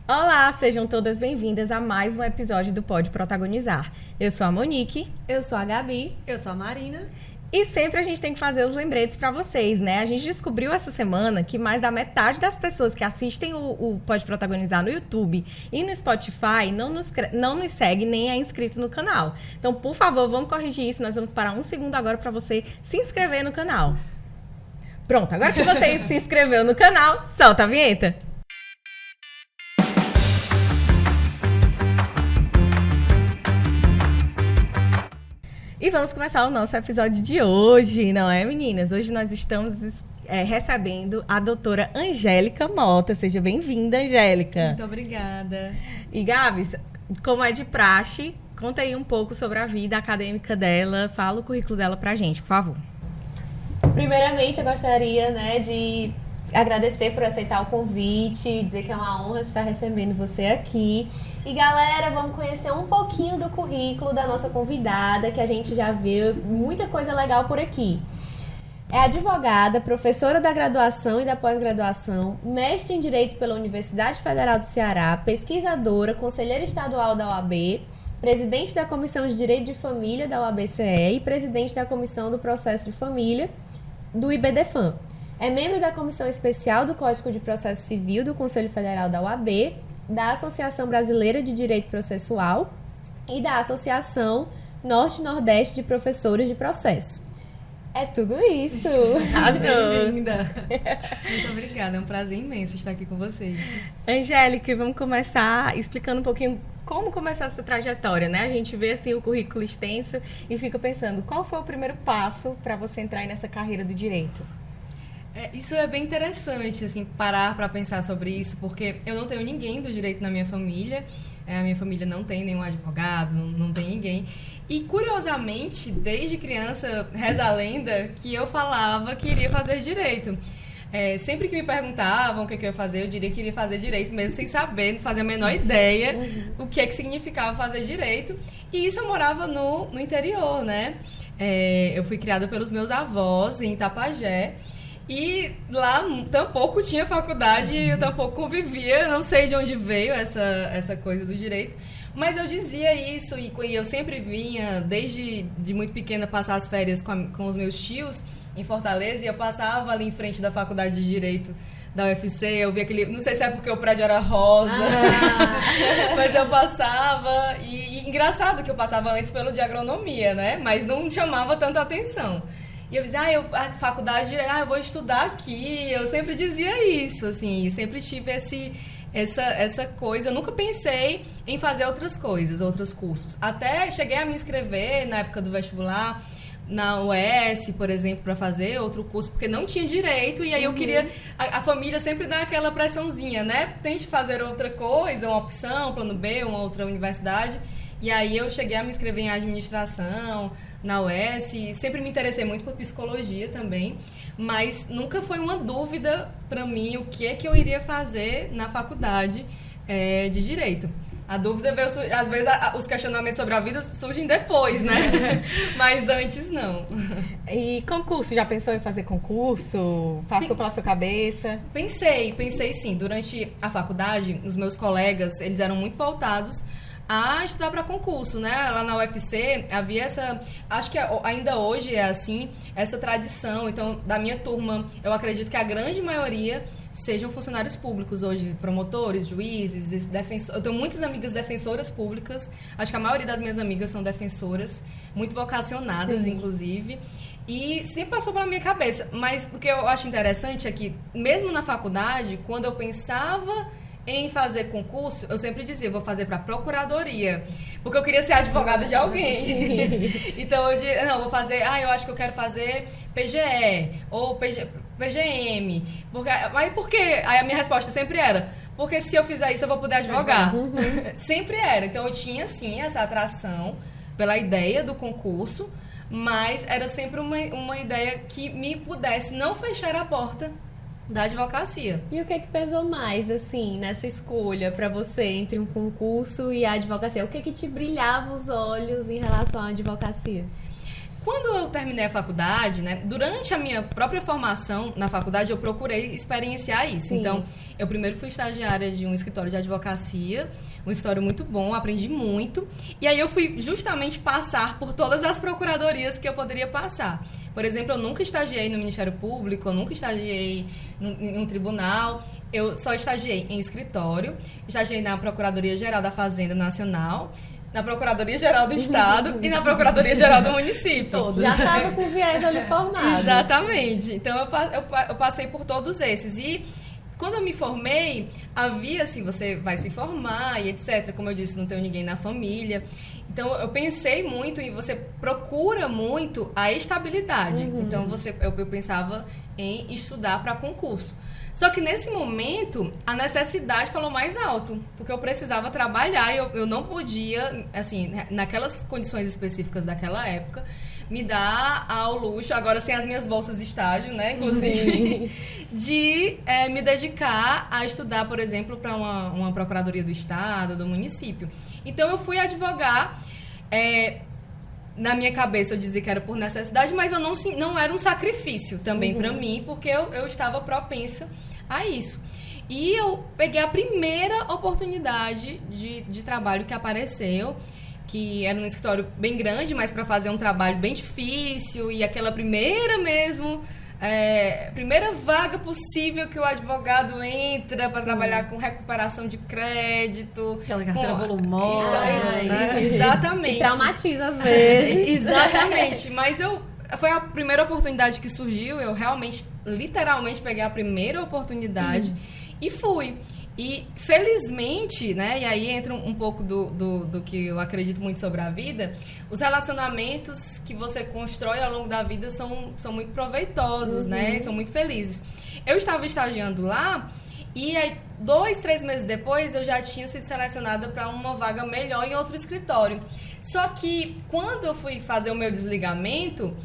Olá, sejam todas bem-vindas a mais um episódio do Pode Protagonizar. Eu sou a Monique. Eu sou a Gabi. Eu sou a Marina. E sempre a gente tem que fazer os lembretes para vocês, né? A gente descobriu essa semana que mais da metade das pessoas que assistem o Pode Protagonizar no YouTube e no Spotify não nos segue nem é inscrito no canal. Então, por favor, vamos corrigir isso. Nós vamos parar um segundo agora para você se inscrever no canal. Pronto, agora que você se inscreveu no canal, solta a vinheta. E vamos começar o nosso episódio de hoje, não é, meninas? Hoje nós estamos recebendo a doutora Angélica Mota. Seja bem-vinda, Angélica. Muito obrigada. E, Gabs, como é de praxe, conta aí um pouco sobre a vida acadêmica dela. Fala o currículo dela pra gente, por favor. Primeiramente, eu gostaria, de agradecer por aceitar o convite, dizer que é uma honra estar recebendo você aqui. E galera, vamos conhecer um pouquinho do currículo da nossa convidada, que a gente já vê muita coisa legal por aqui. É advogada, professora da graduação e da pós-graduação, mestre em Direito pela Universidade Federal do Ceará, pesquisadora, conselheira estadual da OAB, presidente da Comissão de Direito de Família da OAB-CE e presidente da Comissão do Processo de Família do IBDFAM. É membro da Comissão Especial do Código de Processo Civil do Conselho Federal da OAB, da Associação Brasileira de Direito Processual e da Associação Norte-Nordeste de Professores de Processo. É tudo isso! Bem-vinda! Muito obrigada, é um prazer imenso estar aqui com vocês. Angélica, vamos começar explicando um pouquinho como começou essa trajetória, né? A gente vê assim o currículo extenso e fica pensando, qual foi o primeiro passo para você entrar nessa carreira do direito? Isso é bem interessante, assim, parar para pensar sobre isso, porque eu não tenho ninguém do direito na minha família, a minha família não tem nenhum advogado, não tem ninguém. E, curiosamente, desde criança, reza a lenda que eu falava que iria fazer direito. Sempre que me perguntavam o que eu ia fazer, eu diria que iria fazer direito, mesmo sem saber, não fazia a menor ideia o que é que significava fazer direito. E isso eu morava no interior, né? Eu fui criada pelos meus avós em Itapajé. E lá tampouco tinha faculdade, eu tampouco convivia, não sei de onde veio essa coisa do direito. Mas eu dizia isso e eu sempre vinha, desde de muito pequena, passar as férias com os meus tios em Fortaleza, e eu passava ali em frente da faculdade de Direito da UFC, eu via aquele... Não sei se é porque o prédio era rosa, mas eu passava... E engraçado que eu passava antes pelo de agronomia, né? Mas não chamava tanta atenção. E eu dizia, a faculdade de Direito, eu vou estudar aqui. Eu sempre dizia isso, assim, sempre tive essa coisa. Eu nunca pensei em fazer outras coisas, outros cursos. Até cheguei a me inscrever na época do vestibular, na UES, por exemplo, para fazer outro curso, porque não tinha direito, e aí eu queria... A família sempre dá aquela pressãozinha, né? Tente fazer outra coisa, uma opção, plano B, uma outra universidade. E aí eu cheguei a me inscrever em administração, na UES, e sempre me interessei muito por psicologia também, mas nunca foi uma dúvida para mim o que é que eu iria fazer na faculdade de Direito. A dúvida veio, às vezes os questionamentos sobre a vida surgem depois, né? Mas antes não. E concurso, já pensou em fazer concurso? Passou pela sua cabeça? Pensei sim. Durante a faculdade, os meus colegas, eles eram muito voltados a estudar para concurso, né? Lá na UFC havia acho que ainda hoje é assim, essa tradição. Então, da minha turma, eu acredito que a grande maioria sejam funcionários públicos hoje, promotores, juízes, defensores. Eu tenho muitas amigas defensoras públicas, acho que a maioria das minhas amigas são defensoras, muito vocacionadas, inclusive. E sempre passou pela minha cabeça. Mas o que eu acho interessante é que, mesmo na faculdade, quando eu pensava em fazer concurso, eu sempre dizia, vou fazer para procuradoria, porque eu queria ser advogada de alguém. Então eu dizia, não, vou fazer, eu acho que eu quero fazer PGE ou PGM. Aí a minha resposta sempre era, porque se eu fizer isso eu vou poder advogar. Sempre era. Então eu tinha sim essa atração pela ideia do concurso, mas era sempre uma ideia que me pudesse não fechar a porta da advocacia. E o que pesou mais, assim, nessa escolha para você entre um concurso e a advocacia? O que te brilhava os olhos em relação à advocacia? Quando eu terminei a faculdade, né, durante a minha própria formação na faculdade, eu procurei experienciar isso. Sim. Então, eu primeiro fui estagiária de um escritório de advocacia, um escritório muito bom, aprendi muito. E aí eu fui justamente passar por todas as procuradorias que eu poderia passar. Por exemplo, eu nunca estagiei no Ministério Público, eu nunca estagiei em um tribunal, eu só estagiei em escritório, estagiei na Procuradoria-Geral da Fazenda Nacional, na Procuradoria-Geral do Estado e na Procuradoria-Geral do Município. Já estava com o viés ali formado. Exatamente. Então, eu passei por todos esses. E quando eu me formei, havia assim, você vai se formar e etc. Como eu disse, não tenho ninguém na família. Então, eu pensei muito e você procura muito a estabilidade. Então, eu pensava em estudar para concurso. Só que nesse momento, a necessidade falou mais alto, porque eu precisava trabalhar e eu não podia, assim, naquelas condições específicas daquela época, me dar ao luxo, agora sem as minhas bolsas de estágio, né, inclusive, de me dedicar a estudar, por exemplo, para uma procuradoria do estado, do município. Então, eu fui advogar. Na minha cabeça eu dizia que era por necessidade, mas eu não era um sacrifício também para mim, porque eu estava propensa a isso. E eu peguei a primeira oportunidade de trabalho que apareceu, que era num escritório bem grande, mas para fazer um trabalho bem difícil, e aquela primeira vaga possível que o advogado entra para trabalhar com recuperação de crédito. Aquela carteira volumosa, né? Exatamente. Que traumatiza às vezes. Exatamente. Mas foi a primeira oportunidade que surgiu, eu realmente, literalmente, peguei a primeira oportunidade e fui. E, felizmente, né, e aí entra um pouco do que eu acredito muito sobre a vida, os relacionamentos que você constrói ao longo da vida são muito proveitosos, né, são muito felizes. Eu estava estagiando lá e aí, 2, 3 meses depois, eu já tinha sido selecionada para uma vaga melhor em outro escritório. Só que, quando eu fui fazer o meu desligamento,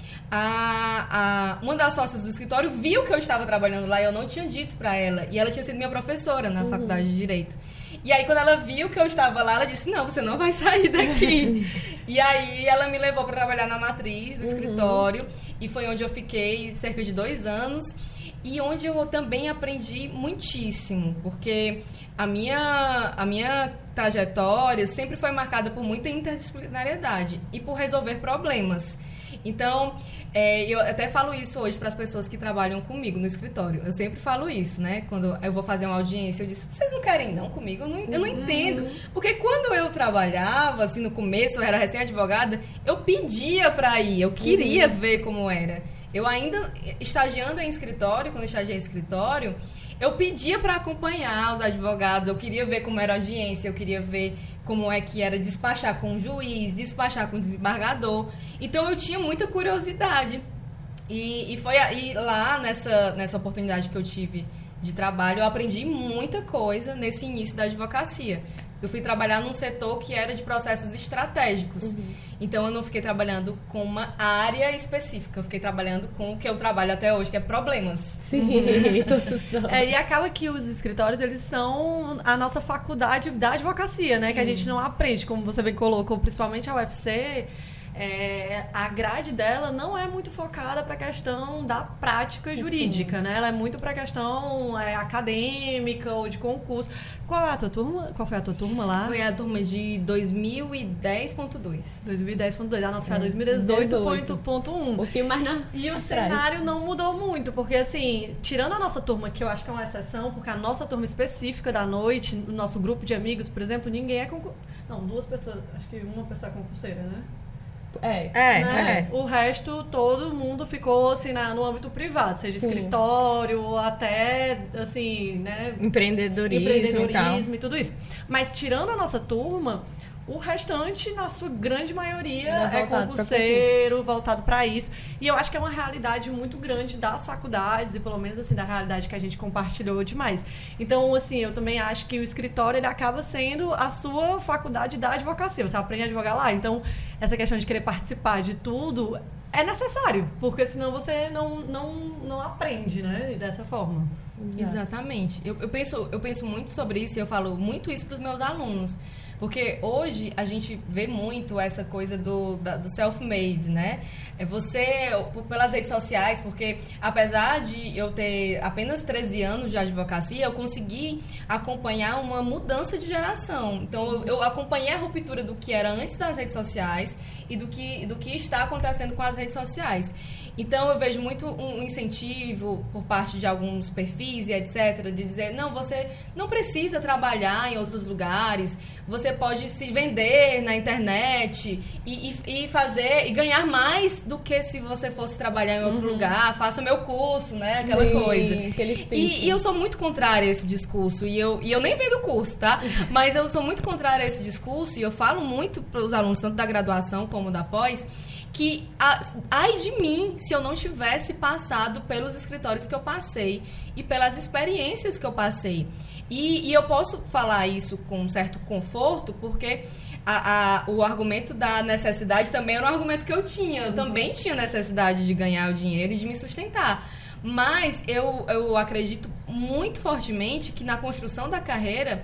uma das sócias do escritório viu que eu estava trabalhando lá e eu não tinha dito para ela. E ela tinha sido minha professora na faculdade de Direito. E aí, quando ela viu que eu estava lá, ela disse, não, você não vai sair daqui. E aí, ela me levou para trabalhar na matriz do escritório. E foi onde eu fiquei cerca de 2 anos. E onde eu também aprendi muitíssimo, porque a minha trajetória sempre foi marcada por muita interdisciplinariedade e por resolver problemas. Então, eu até falo isso hoje para as pessoas que trabalham comigo no escritório. Eu sempre falo isso, né? Quando eu vou fazer uma audiência, eu disse, vocês não querem ir não comigo? Eu não entendo. Porque quando eu trabalhava, assim, no começo, eu era recém-advogada, eu pedia para ir, eu queria ver como era. Eu ainda, estagiando em escritório, quando eu estagiei em escritório, eu pedia para acompanhar os advogados, eu queria ver como era a audiência, eu queria ver como é que era despachar com o juiz, despachar com o desembargador. Então, eu tinha muita curiosidade. E foi aí, lá nessa oportunidade que eu tive de trabalho, eu aprendi muita coisa nesse início da advocacia. Eu fui trabalhar num setor que era de processos estratégicos. Então, eu não fiquei trabalhando com uma área específica. Eu fiquei trabalhando com o que eu trabalho até hoje, que é problemas. Sim, todos nós. E acaba que os escritórios, eles são a nossa faculdade da advocacia, né? Que a gente não aprende, como você bem colocou, principalmente a UFC. A grade dela não é muito focada para a questão da prática jurídica, né? Ela é muito para a questão acadêmica ou de concurso. Qual é a tua turma? Qual foi a tua turma lá? Foi a turma de 2010.2. 2010.2. A nossa foi a 2018.1. Um pouquinho mais na E o atrás. cenário não mudou muito, porque assim, tirando a nossa turma, que eu acho que é uma exceção, porque a nossa turma específica da noite, o nosso grupo de amigos, por exemplo, ninguém é concurseiro. Não, 2 pessoas, acho que uma pessoa é concurseira, né? Né? O resto, todo mundo ficou assim no âmbito privado, seja escritório, até assim, né? Empreendedorismo e tudo isso. Mas tirando a nossa turma, o restante, na sua grande maioria, é concurseiro, voltado para isso. E eu acho que é uma realidade muito grande das faculdades, e pelo menos assim, da realidade que a gente compartilhou demais. Então, assim, eu também acho que o escritório, ele acaba sendo a sua faculdade da advocacia. Você aprende a advogar lá. Então, essa questão de querer participar de tudo é necessário, porque senão você não aprende, né? Dessa forma. Exatamente. Eu penso muito sobre isso e eu falo muito isso para os meus alunos. Porque hoje a gente vê muito essa coisa do self-made, né? Você, pelas redes sociais, porque apesar de eu ter apenas 13 anos de advocacia, eu consegui acompanhar uma mudança de geração. Então, eu acompanhei a ruptura do que era antes das redes sociais e do que está acontecendo com as redes sociais. Então, eu vejo muito um incentivo por parte de alguns perfis e etc. de dizer, não, você não precisa trabalhar em outros lugares, você pode se vender na internet e fazer, e ganhar mais do que se você fosse trabalhar em outro lugar, faça meu curso, né? Aquela coisa. E eu sou muito contrária a esse discurso, e eu nem vendo curso, tá? Mas eu sou muito contrária a esse discurso, e eu falo muito para os alunos, tanto da graduação como da pós, que ai de mim se eu não tivesse passado pelos escritórios que eu passei e pelas experiências que eu passei. E eu posso falar isso com um certo conforto, porque o argumento da necessidade também era um argumento que eu tinha. Eu também tinha necessidade de ganhar o dinheiro e de me sustentar. Mas eu acredito muito fortemente que na construção da carreira,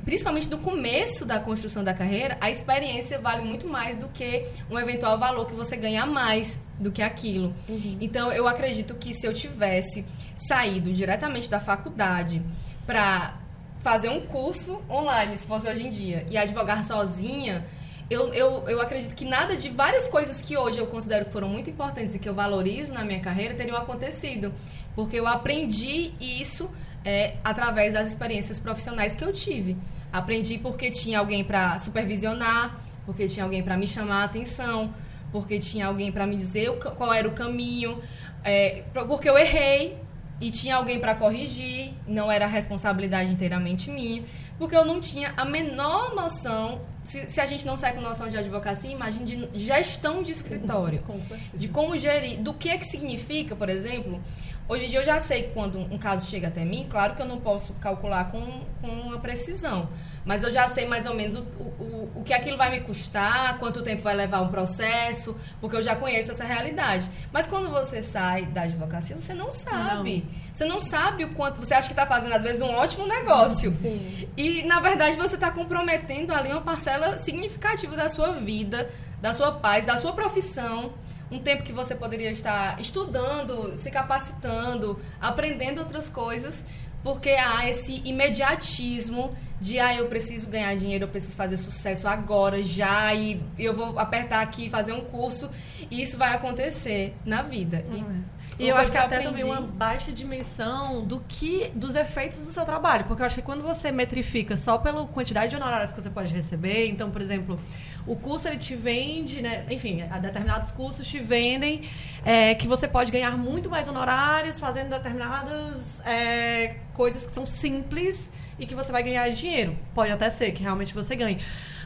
principalmente do começo da construção da carreira, a experiência vale muito mais do que um eventual valor que você ganha mais do que aquilo. Então, eu acredito que se eu tivesse saído diretamente da faculdade para fazer um curso online, se fosse hoje em dia, e advogar sozinha, eu acredito que nada de várias coisas que hoje eu considero que foram muito importantes e que eu valorizo na minha carreira teriam acontecido. Porque eu aprendi isso através das experiências profissionais que eu tive. Aprendi porque tinha alguém para supervisionar, porque tinha alguém para me chamar a atenção, porque tinha alguém para me dizer qual era o caminho, porque eu errei e tinha alguém para corrigir, não era a responsabilidade inteiramente minha, porque eu não tinha a menor noção, se a gente não sai com noção de advocacia, imagine de gestão de escritório, de como gerir, do que significa, por exemplo. Hoje em dia eu já sei quando um caso chega até mim, claro que eu não posso calcular com uma precisão, mas eu já sei mais ou menos o que aquilo vai me custar, quanto tempo vai levar um processo, porque eu já conheço essa realidade. Mas quando você sai da advocacia, você não sabe. Não. Você não sabe o quanto... Você acha que está fazendo, às vezes, um ótimo negócio. Sim. E, na verdade, você está comprometendo ali uma parcela significativa da sua vida, da sua paz, da sua profissão. Um tempo que você poderia estar estudando, se capacitando, aprendendo outras coisas, porque há esse imediatismo de eu preciso ganhar dinheiro, eu preciso fazer sucesso agora, já, e eu vou apertar aqui e fazer um curso, e isso vai acontecer na vida. E eu acho que até também uma baixa dimensão dos efeitos do seu trabalho, porque eu acho que quando você metrifica só pela quantidade de honorários que você pode receber, então, por exemplo, o curso ele te vende, né? Enfim, determinados cursos te vendem que você pode ganhar muito mais honorários fazendo determinadas coisas que são simples e que você vai ganhar dinheiro. Pode até ser que realmente você ganhe.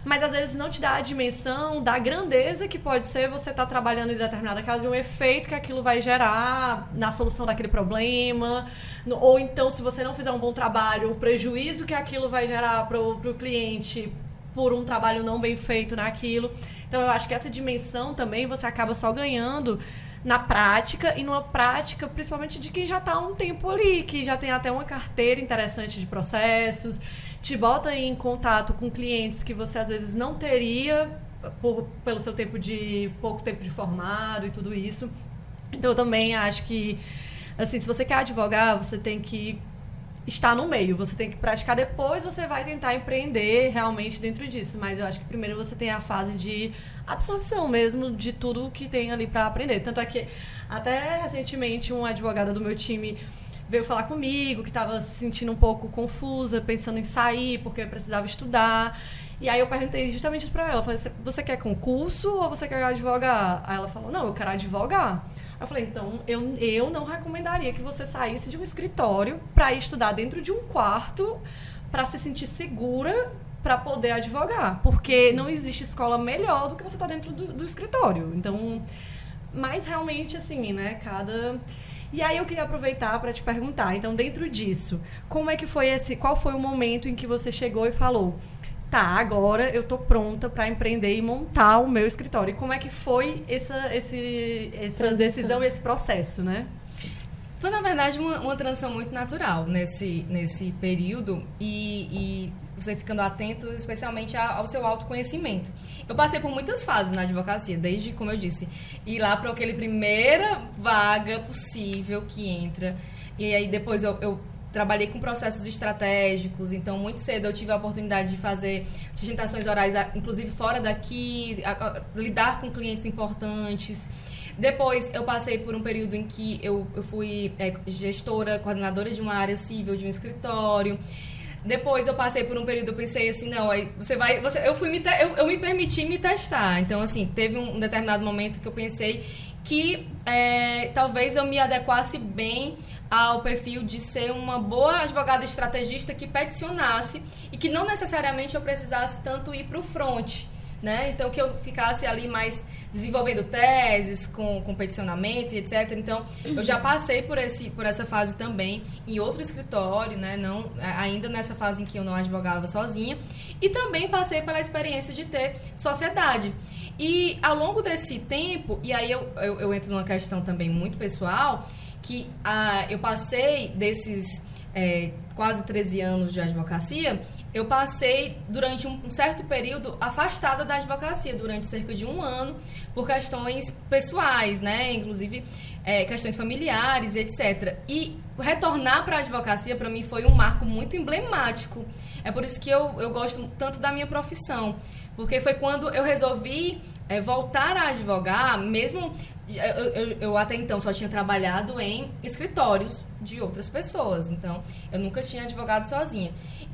Mas às vezes não te dá a dimensão da grandeza que pode ser você estar trabalhando em determinada casa e um efeito que aquilo vai gerar na solução daquele problema, ou então se você não fizer um bom trabalho, o prejuízo que aquilo vai gerar para o cliente por um trabalho não bem feito naquilo. Então eu acho que essa dimensão também você acaba só ganhando na prática, e numa prática principalmente de quem já está há um tempo ali, que já tem até uma carteira interessante de processos, te bota em contato com clientes que você às vezes não teria pelo seu pouco tempo de formado e tudo isso. Então eu também acho que, assim, se você quer advogar, você tem que estar no meio, você tem que praticar, depois você vai tentar empreender realmente dentro disso, mas eu acho que primeiro você tem a fase de absorção mesmo de tudo que tem ali para aprender. Tanto é que até recentemente uma advogada do meu time veio falar comigo, que estava se sentindo um pouco confusa, pensando em sair, porque precisava estudar. E aí eu perguntei justamente isso para ela. Eu falei, você quer concurso ou você quer advogar? Aí ela falou, não, eu quero advogar. Eu falei, então, eu não recomendaria que você saísse de um escritório para ir estudar dentro de um quarto para se sentir segura para poder advogar. Porque não existe escola melhor do que você estar dentro do escritório. Então, mas realmente, assim, né, E aí eu queria aproveitar para te perguntar, então, dentro disso, como é que foi qual foi o momento em que você chegou e falou, tá, agora eu tô pronta para empreender e montar o meu escritório? E como é que foi essa decisão, esse processo, né? Foi, na verdade, uma transição muito natural nesse período e você ficando atento especialmente ao seu autoconhecimento. Eu passei por muitas fases na advocacia, desde, como eu disse, ir lá para aquele primeira vaga possível que entra. E aí depois eu trabalhei com processos estratégicos, então muito cedo eu tive a oportunidade de fazer sustentações orais, inclusive fora daqui, lidar com clientes importantes. Depois eu passei por um período em que eu fui gestora, coordenadora de uma área civil, de um escritório. Depois eu passei por um período, eu pensei assim, não, aí eu me permiti me testar. Então, assim, teve um determinado momento que eu pensei que talvez eu me adequasse bem ao perfil de ser uma boa advogada estrategista que peticionasse e que não necessariamente eu precisasse tanto ir para o front, né? Então, que eu ficasse ali mais desenvolvendo teses com peticionamento e etc. Então, eu já passei por essa fase também em outro escritório, né? Não, ainda nessa fase em que eu não advogava sozinha. E também passei pela experiência de ter sociedade. E ao longo desse tempo, e aí eu entro numa questão também muito pessoal, que eu passei desses quase 13 anos de advocacia, eu passei durante um certo período afastada da advocacia, durante cerca de 1 ano, por questões pessoais, né? Inclusive questões familiares, etc. E retornar para a advocacia, para mim, foi um marco muito emblemático. É por isso que eu gosto tanto da minha profissão, porque foi quando eu resolvi voltar a advogar, mesmo... Eu até então só tinha trabalhado em escritórios de outras pessoas, então eu nunca tinha advogado sozinha.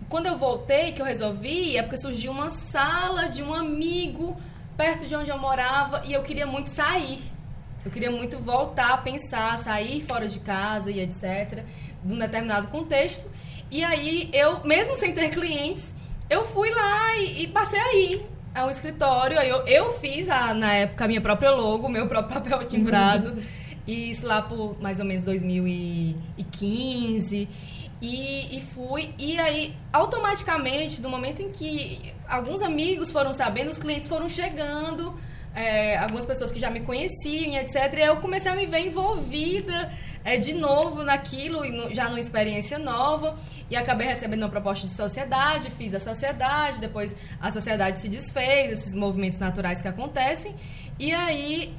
Quando eu voltei, que eu resolvi, é porque surgiu uma sala de um amigo perto de onde eu morava e eu queria muito sair. Eu queria muito voltar a pensar, sair fora de casa e etc, de um determinado contexto. E aí, eu, mesmo sem ter clientes, eu fui lá e passei a ir ao escritório. Aí eu fiz, na época, a minha própria logo, meu próprio papel timbrado. E isso lá por mais ou menos 2015... E fui, e aí automaticamente, no momento em que alguns amigos foram sabendo, os clientes foram chegando, algumas pessoas que já me conheciam, etc. E eu comecei a me ver envolvida de novo naquilo, já numa experiência nova, e acabei recebendo uma proposta de sociedade, fiz a sociedade, depois a sociedade se desfez, esses movimentos naturais que acontecem, e aí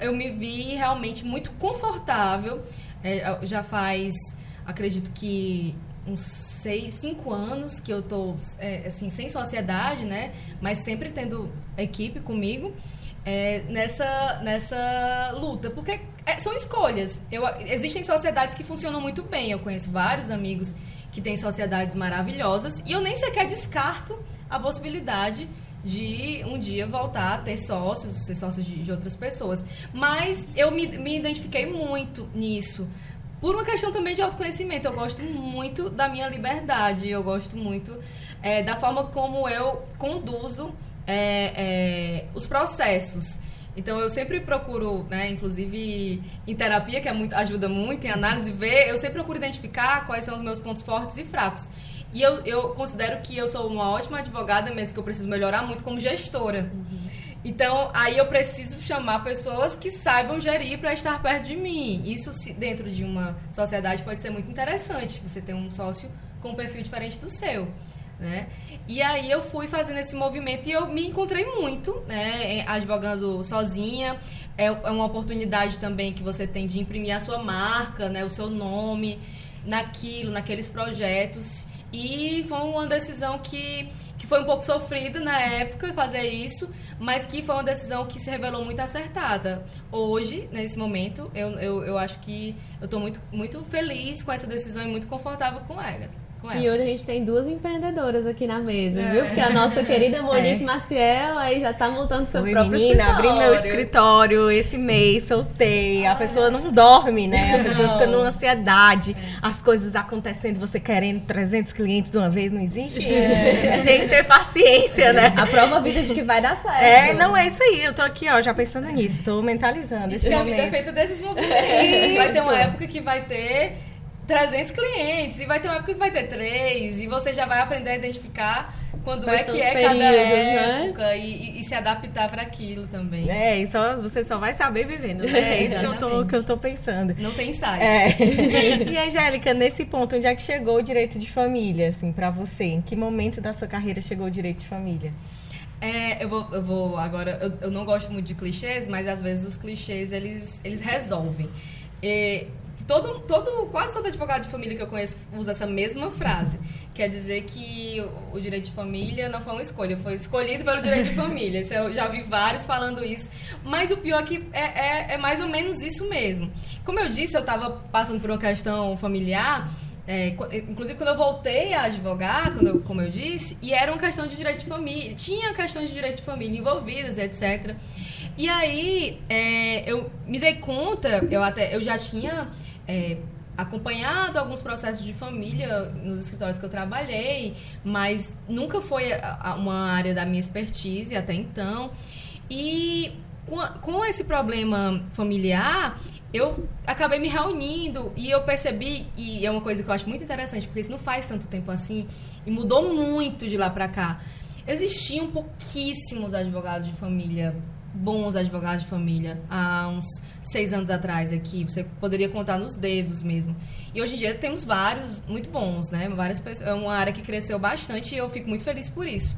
eu me vi realmente muito confortável, já faz... Acredito que uns 5 anos que eu tô assim, sem sociedade, né? Mas sempre tendo equipe comigo nessa luta. Porque são escolhas. Existem sociedades que funcionam muito bem. Eu conheço vários amigos que têm sociedades maravilhosas e eu nem sequer descarto a possibilidade de um dia voltar a ter sócios, ser sócio de outras pessoas. Mas eu me identifiquei muito nisso. Por uma questão também de autoconhecimento. Eu gosto muito da minha liberdade. Eu gosto muito da forma como eu conduzo os processos. Então, eu sempre procuro, né, inclusive em terapia, que ajuda muito, em análise, eu sempre procuro identificar quais são os meus pontos fortes e fracos. E eu considero que eu sou uma ótima advogada, mesmo que eu preciso melhorar muito como gestora. Então, aí eu preciso chamar pessoas que saibam gerir para estar perto de mim. Isso, dentro de uma sociedade, pode ser muito interessante. Você ter um sócio com um perfil diferente do seu, né? E aí eu fui fazendo esse movimento e eu me encontrei muito, né, advogando sozinha. É uma oportunidade também que você tem de imprimir a sua marca, né, o seu nome naqueles projetos. E foi uma decisão que foi um pouco sofrida na época fazer isso, mas que foi uma decisão que se revelou muito acertada. Hoje, nesse momento, eu acho que eu estou muito, muito feliz com essa decisão e muito confortável com ela. E hoje a gente tem 2 empreendedoras aqui na mesa, viu? Porque a nossa querida Monique Maciel aí já tá montando seu próprio escritório. Abri meu escritório esse mês, soltei. A pessoa não dorme, né? A pessoa fica numa ansiedade. As coisas acontecendo, você querendo 300 clientes de uma vez, não existe? Tem que ter paciência, né? A prova vida de que vai dar certo. Não, é isso aí. Eu tô aqui, ó, já pensando nisso. Tô mentalizando. A vida é feita desses movimentos. Vai ter uma época que vai ter 300 clientes e vai ter uma época que vai ter 3 e você já vai aprender a identificar quando Quais é são que os é cada períodos, época, né? e se adaptar para aquilo também. E você só vai saber vivendo, né? É isso que eu tô pensando. Não tem ensaio. E, Angélica, nesse ponto, onde é que chegou o direito de família, assim, pra você? Em que momento da sua carreira chegou o direito de família? Eu vou agora, eu não gosto muito de clichês, mas às vezes os clichês, eles resolvem. Quase todo advogado de família que eu conheço usa essa mesma frase. Quer dizer que o direito de família não foi uma escolha, foi escolhido pelo direito de família. Eu já vi vários falando isso. Mas o pior é que é mais ou menos isso mesmo. Como eu disse, eu estava passando por uma questão familiar, inclusive quando eu voltei a advogar, como eu disse, e era uma questão de direito de família. Tinha questões de direito de família envolvidas, etc. E aí, eu me dei conta, eu já tinha acompanhado alguns processos de família nos escritórios que eu trabalhei, mas nunca foi uma área da minha expertise até então. E com esse problema familiar, eu acabei me reunindo e eu percebi, e é uma coisa que eu acho muito interessante, porque isso não faz tanto tempo assim, e mudou muito de lá pra cá. Existiam pouquíssimos advogados de família, bons advogados de família, há uns 6 anos atrás aqui, você poderia contar nos dedos mesmo. E hoje em dia temos vários muito bons, né? Várias pessoas, é uma área que cresceu bastante e eu fico muito feliz por isso.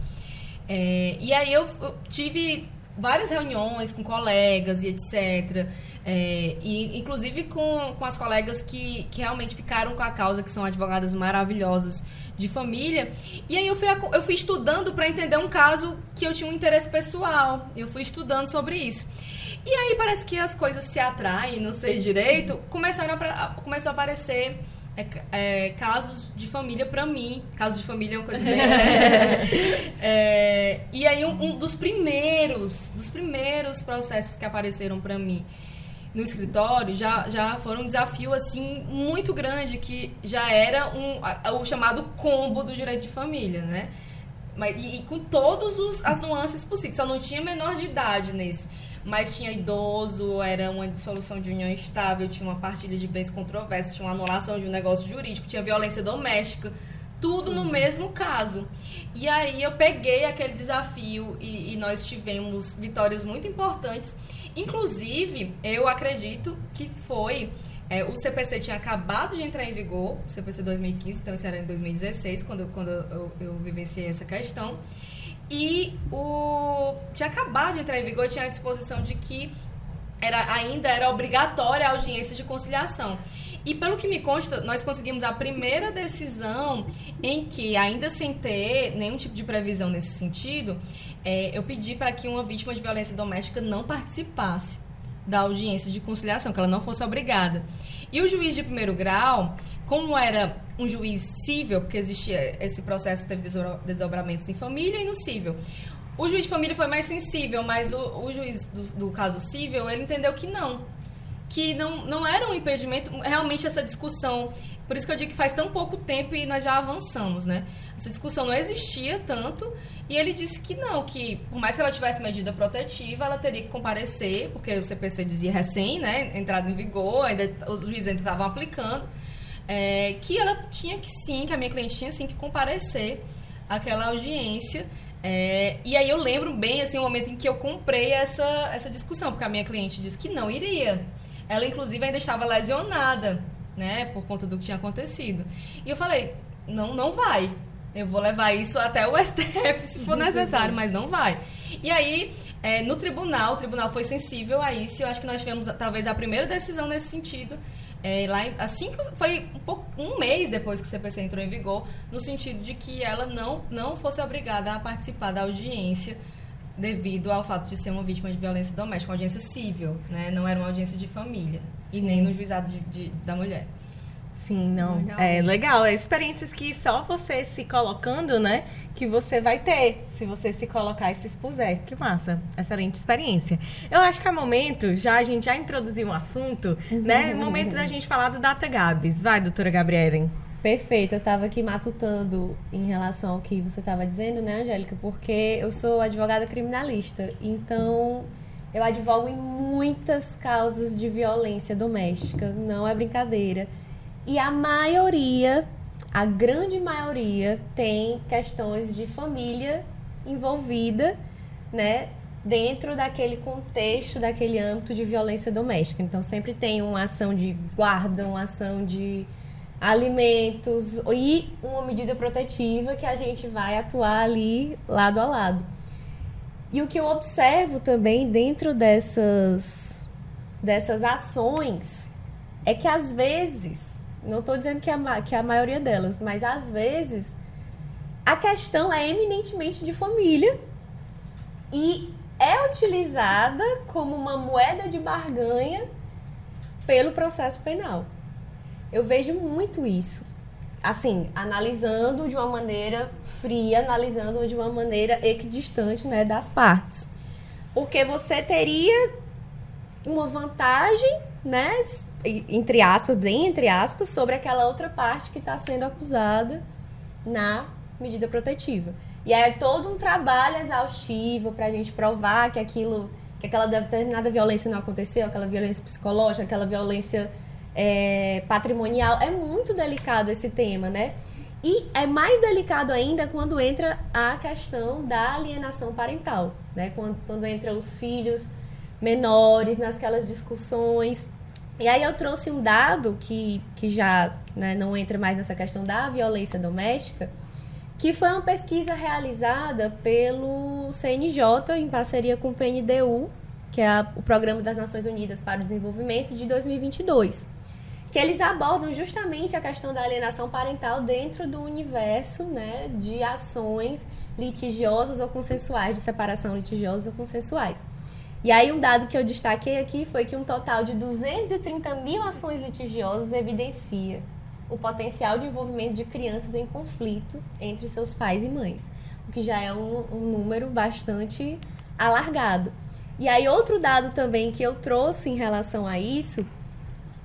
E aí eu tive várias reuniões com colegas e etc. E inclusive com as colegas que realmente ficaram com a causa, que são advogadas maravilhosas de família. E aí eu fui estudando para entender um caso que eu tinha um interesse pessoal. Eu fui estudando sobre isso. E aí parece que as coisas se atraem, não sei direito, começou a aparecer casos de família para mim. Casos de família é uma coisa bem... E aí um dos primeiros processos que apareceram para mim no escritório já foram um desafio assim muito grande, que já era o chamado combo do direito de família, né? E com todas as nuances possíveis. Só não tinha menor de idade nesse, mas tinha idoso, era uma dissolução de união estável, tinha uma partilha de bens controversos, tinha uma anulação de um negócio jurídico, tinha violência doméstica, tudo no mesmo caso. E aí eu peguei aquele desafio e nós tivemos vitórias muito importantes. Inclusive, eu acredito que foi... o CPC tinha acabado de entrar em vigor, o CPC 2015, então isso era em 2016, quando eu vivenciei essa questão. E tinha acabado de entrar em vigor, tinha a disposição de que ainda era obrigatória a audiência de conciliação. E pelo que me consta, nós conseguimos a primeira decisão em que, ainda sem ter nenhum tipo de previsão nesse sentido, eu pedi para que uma vítima de violência doméstica não participasse da audiência de conciliação, que ela não fosse obrigada. E o juiz de primeiro grau, como era um juiz cível, porque existia esse processo, teve desdobramentos em família e no cível. O juiz de família foi mais sensível, mas o juiz do caso cível, ele entendeu que não era um impedimento, realmente essa discussão. Por isso que eu digo que faz tão pouco tempo e nós já avançamos, né? Essa discussão não existia tanto, e ele disse que não, que por mais que ela tivesse medida protetiva, ela teria que comparecer, porque o CPC dizia recém, né, entrado em vigor, os juízes ainda estavam aplicando, que ela tinha que sim, que a minha cliente tinha sim que comparecer àquela audiência. E aí eu lembro bem, assim, o momento em que eu comprei essa discussão, porque a minha cliente disse que não iria. Ela, inclusive, ainda estava lesionada, né, por conta do que tinha acontecido. E eu falei, não vai. Eu vou levar isso até o STF, se for necessário, mas não vai. E aí, no tribunal, o tribunal foi sensível a isso. Eu acho que nós tivemos, talvez, a primeira decisão nesse sentido. Assim que foi um mês depois que o CPC entrou em vigor, no sentido de que ela não fosse obrigada a participar da audiência devido ao fato de ser uma vítima de violência doméstica, uma audiência cível, né? Não era uma audiência de família, e nem no juizado da mulher. Sim, não. Legal. Experiências que só você se colocando, né? Que você vai ter, se você se colocar e se expuser. Que massa. Excelente experiência. Eu acho que é momento, a gente já introduziu um assunto, né? É momento da gente falar do Data Gabs. Vai, doutora Gabriela. Perfeito. Eu estava aqui matutando em relação ao que você estava dizendo, né, Angélica? Porque eu sou advogada criminalista. Então, eu advogo em muitas causas de violência doméstica. Não é brincadeira. E a maioria, a grande maioria, tem questões de família envolvida, né, dentro daquele contexto, daquele âmbito de violência doméstica. Então, sempre tem uma ação de guarda, uma ação de alimentos e uma medida protetiva que a gente vai atuar ali lado a lado. E o que eu observo também dentro dessas ações é que, às vezes, não estou dizendo que é a maioria delas, mas, às vezes, a questão é eminentemente de família e é utilizada como uma moeda de barganha pelo processo penal. Eu vejo muito isso. Assim, analisando de uma maneira fria, analisando de uma maneira equidistante, né, das partes. Porque você teria uma vantagem, né, entre aspas, bem entre aspas, sobre aquela outra parte que está sendo acusada na medida protetiva. E aí é todo um trabalho exaustivo para a gente provar que aquela determinada violência não aconteceu, aquela violência psicológica, aquela violência patrimonial. É muito delicado esse tema, né? E é mais delicado ainda quando entra a questão da alienação parental, né? Quando entra os filhos menores nasquelas discussões. E aí eu trouxe um dado que já, né, não entra mais nessa questão da violência doméstica, que foi uma pesquisa realizada pelo CNJ em parceria com o PNDU, que é o Programa das Nações Unidas para o Desenvolvimento, de 2022, que eles abordam justamente a questão da alienação parental dentro do universo, né, de ações litigiosas ou consensuais, de separação litigiosas ou consensuais. E aí um dado que eu destaquei aqui foi que um total de 230 mil ações litigiosas evidencia o potencial de envolvimento de crianças em conflito entre seus pais e mães, o que já é um número bastante alargado. E aí outro dado também que eu trouxe em relação a isso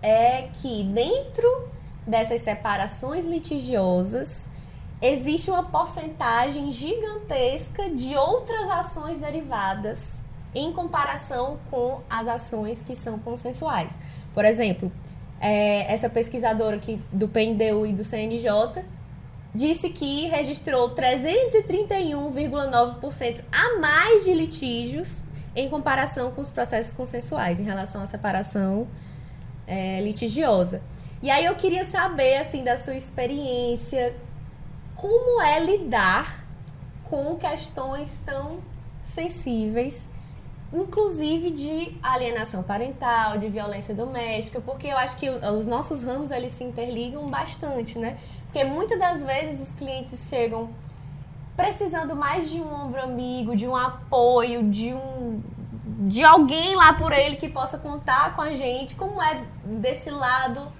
é que dentro dessas separações litigiosas existe uma porcentagem gigantesca de outras ações derivadas em comparação com as ações que são consensuais. Por exemplo, essa pesquisadora aqui do PNDU e do CNJ disse que registrou 331,9% a mais de litígios em comparação com os processos consensuais, em relação à separação litigiosa. E aí eu queria saber, assim, da sua experiência, como é lidar com questões tão sensíveis, inclusive de alienação parental, de violência doméstica, porque eu acho que os nossos ramos, eles se interligam bastante, né? Porque muitas das vezes os clientes chegam precisando mais de um ombro amigo, de um apoio, de alguém lá por ele que possa contar com a gente. Como é desse lado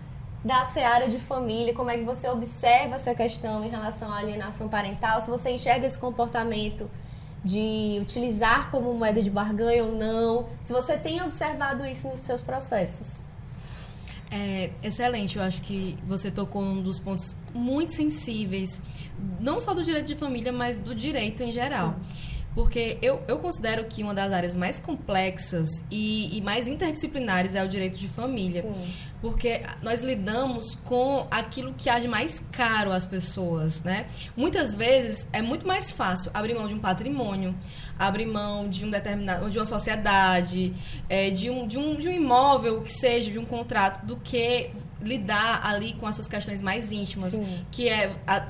da seara de família? Como é que você observa essa questão em relação à alienação parental? Se você enxerga esse comportamento de utilizar como moeda de barganha ou não, se você tem observado isso nos seus processos. Excelente, eu acho que você tocou num dos pontos muito sensíveis, não só do direito de família, mas do direito em geral. Sim. Porque eu considero que uma das áreas mais complexas e mais interdisciplinares é o direito de família. Sim. Porque nós lidamos com aquilo que há de mais caro às pessoas, né? Muitas vezes é muito mais fácil abrir mão de um patrimônio, abrir mão de de uma sociedade, de um imóvel que seja, de um contrato, do que lidar ali com as suas questões mais íntimas. Sim. Que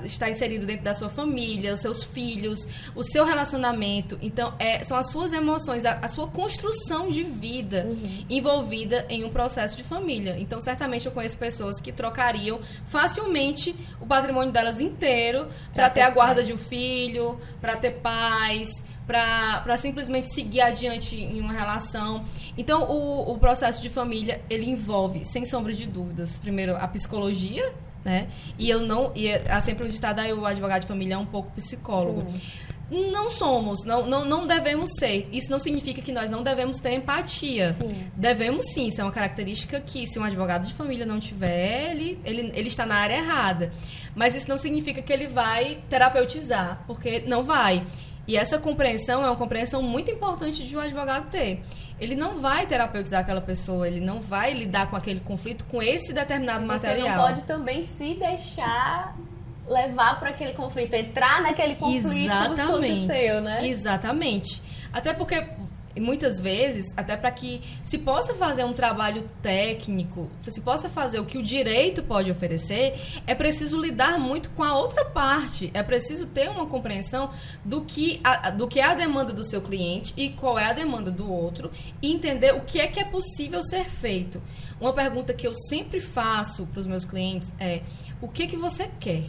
estar inserido dentro da sua família, os seus filhos, o seu relacionamento. Então, são as suas emoções, a sua construção de vida envolvida em um processo de família. Então, certamente eu conheço pessoas que trocariam facilmente o patrimônio delas inteiro para ter a guarda de um filho, para ter paz, para simplesmente seguir adiante em uma relação. Então, o processo de família, ele envolve, sem sombra de dúvidas, primeiro, a psicologia, né? E há sempre um ditado, o advogado de família é um pouco psicólogo. Sim. Não somos, não devemos ser. Isso não significa que nós não devemos ter empatia. Sim. Devemos sim, isso é uma característica que, se um advogado de família não tiver, ele está na área errada. Mas isso não significa que ele vai terapeutizar, porque não vai. E essa compreensão é uma compreensão muito importante de um advogado ter. ele não vai terapeutizar aquela pessoa, ele não vai lidar com aquele conflito com esse determinado material. Você não pode também se deixar levar para aquele conflito, entrar naquele conflito como se fosse seu, né? Exatamente. Até porque muitas vezes, até para que se possa fazer um trabalho técnico, se possa fazer o que o direito pode oferecer, é preciso lidar muito com a outra parte. É preciso ter uma compreensão do que é a demanda do seu cliente e qual é a demanda do outro, e entender o que é possível ser feito. Uma pergunta que eu sempre faço para os meus clientes é: o que você quer?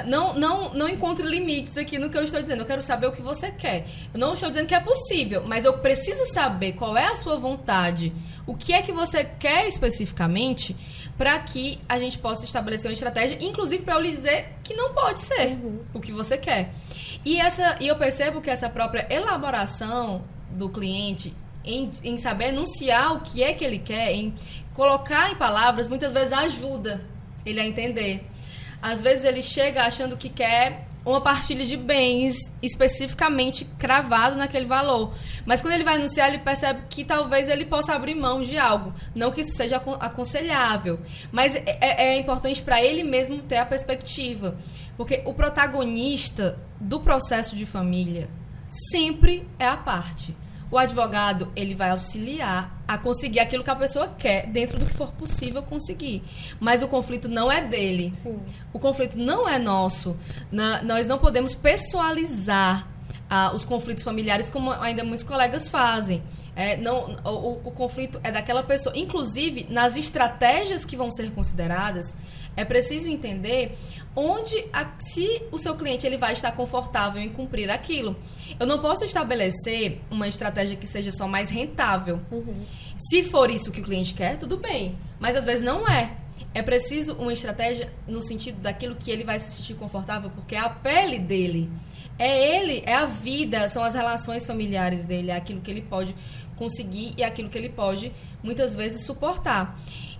Não encontre limites aqui no que eu estou dizendo. Eu quero saber o que você quer. Eu não estou dizendo que é possível, mas eu preciso saber qual é a sua vontade, o que é que você quer especificamente, para que a gente possa estabelecer uma estratégia, inclusive para eu lhe dizer que não pode ser o que você quer. E eu percebo que essa própria elaboração do cliente em saber enunciar o que é que ele quer, em colocar em palavras, muitas vezes ajuda ele a entender. Às vezes ele chega achando que quer uma partilha de bens especificamente cravado naquele valor. Mas quando ele vai anunciar, ele percebe que talvez ele possa abrir mão de algo. Não que isso seja aconselhável. Mas é importante para ele mesmo ter a perspectiva. Porque o protagonista do processo de família sempre é a parte. O advogado, ele vai auxiliar a conseguir aquilo que a pessoa quer, dentro do que for possível conseguir. Mas o conflito não é dele. Sim. O conflito não é nosso. Nós não podemos pessoalizar os conflitos familiares, como ainda muitos colegas fazem. O conflito é daquela pessoa. Inclusive, nas estratégias que vão ser consideradas, é preciso entender se o seu cliente ele vai estar confortável em cumprir aquilo. Eu não posso estabelecer uma estratégia que seja só mais rentável. Se for isso que o cliente quer, tudo bem. Mas às vezes não é. É preciso uma estratégia no sentido daquilo que ele vai se sentir confortável, porque é a pele dele. É ele, é a vida, são as relações familiares dele, é aquilo que ele pode conseguir e aquilo que ele pode, muitas vezes, suportar.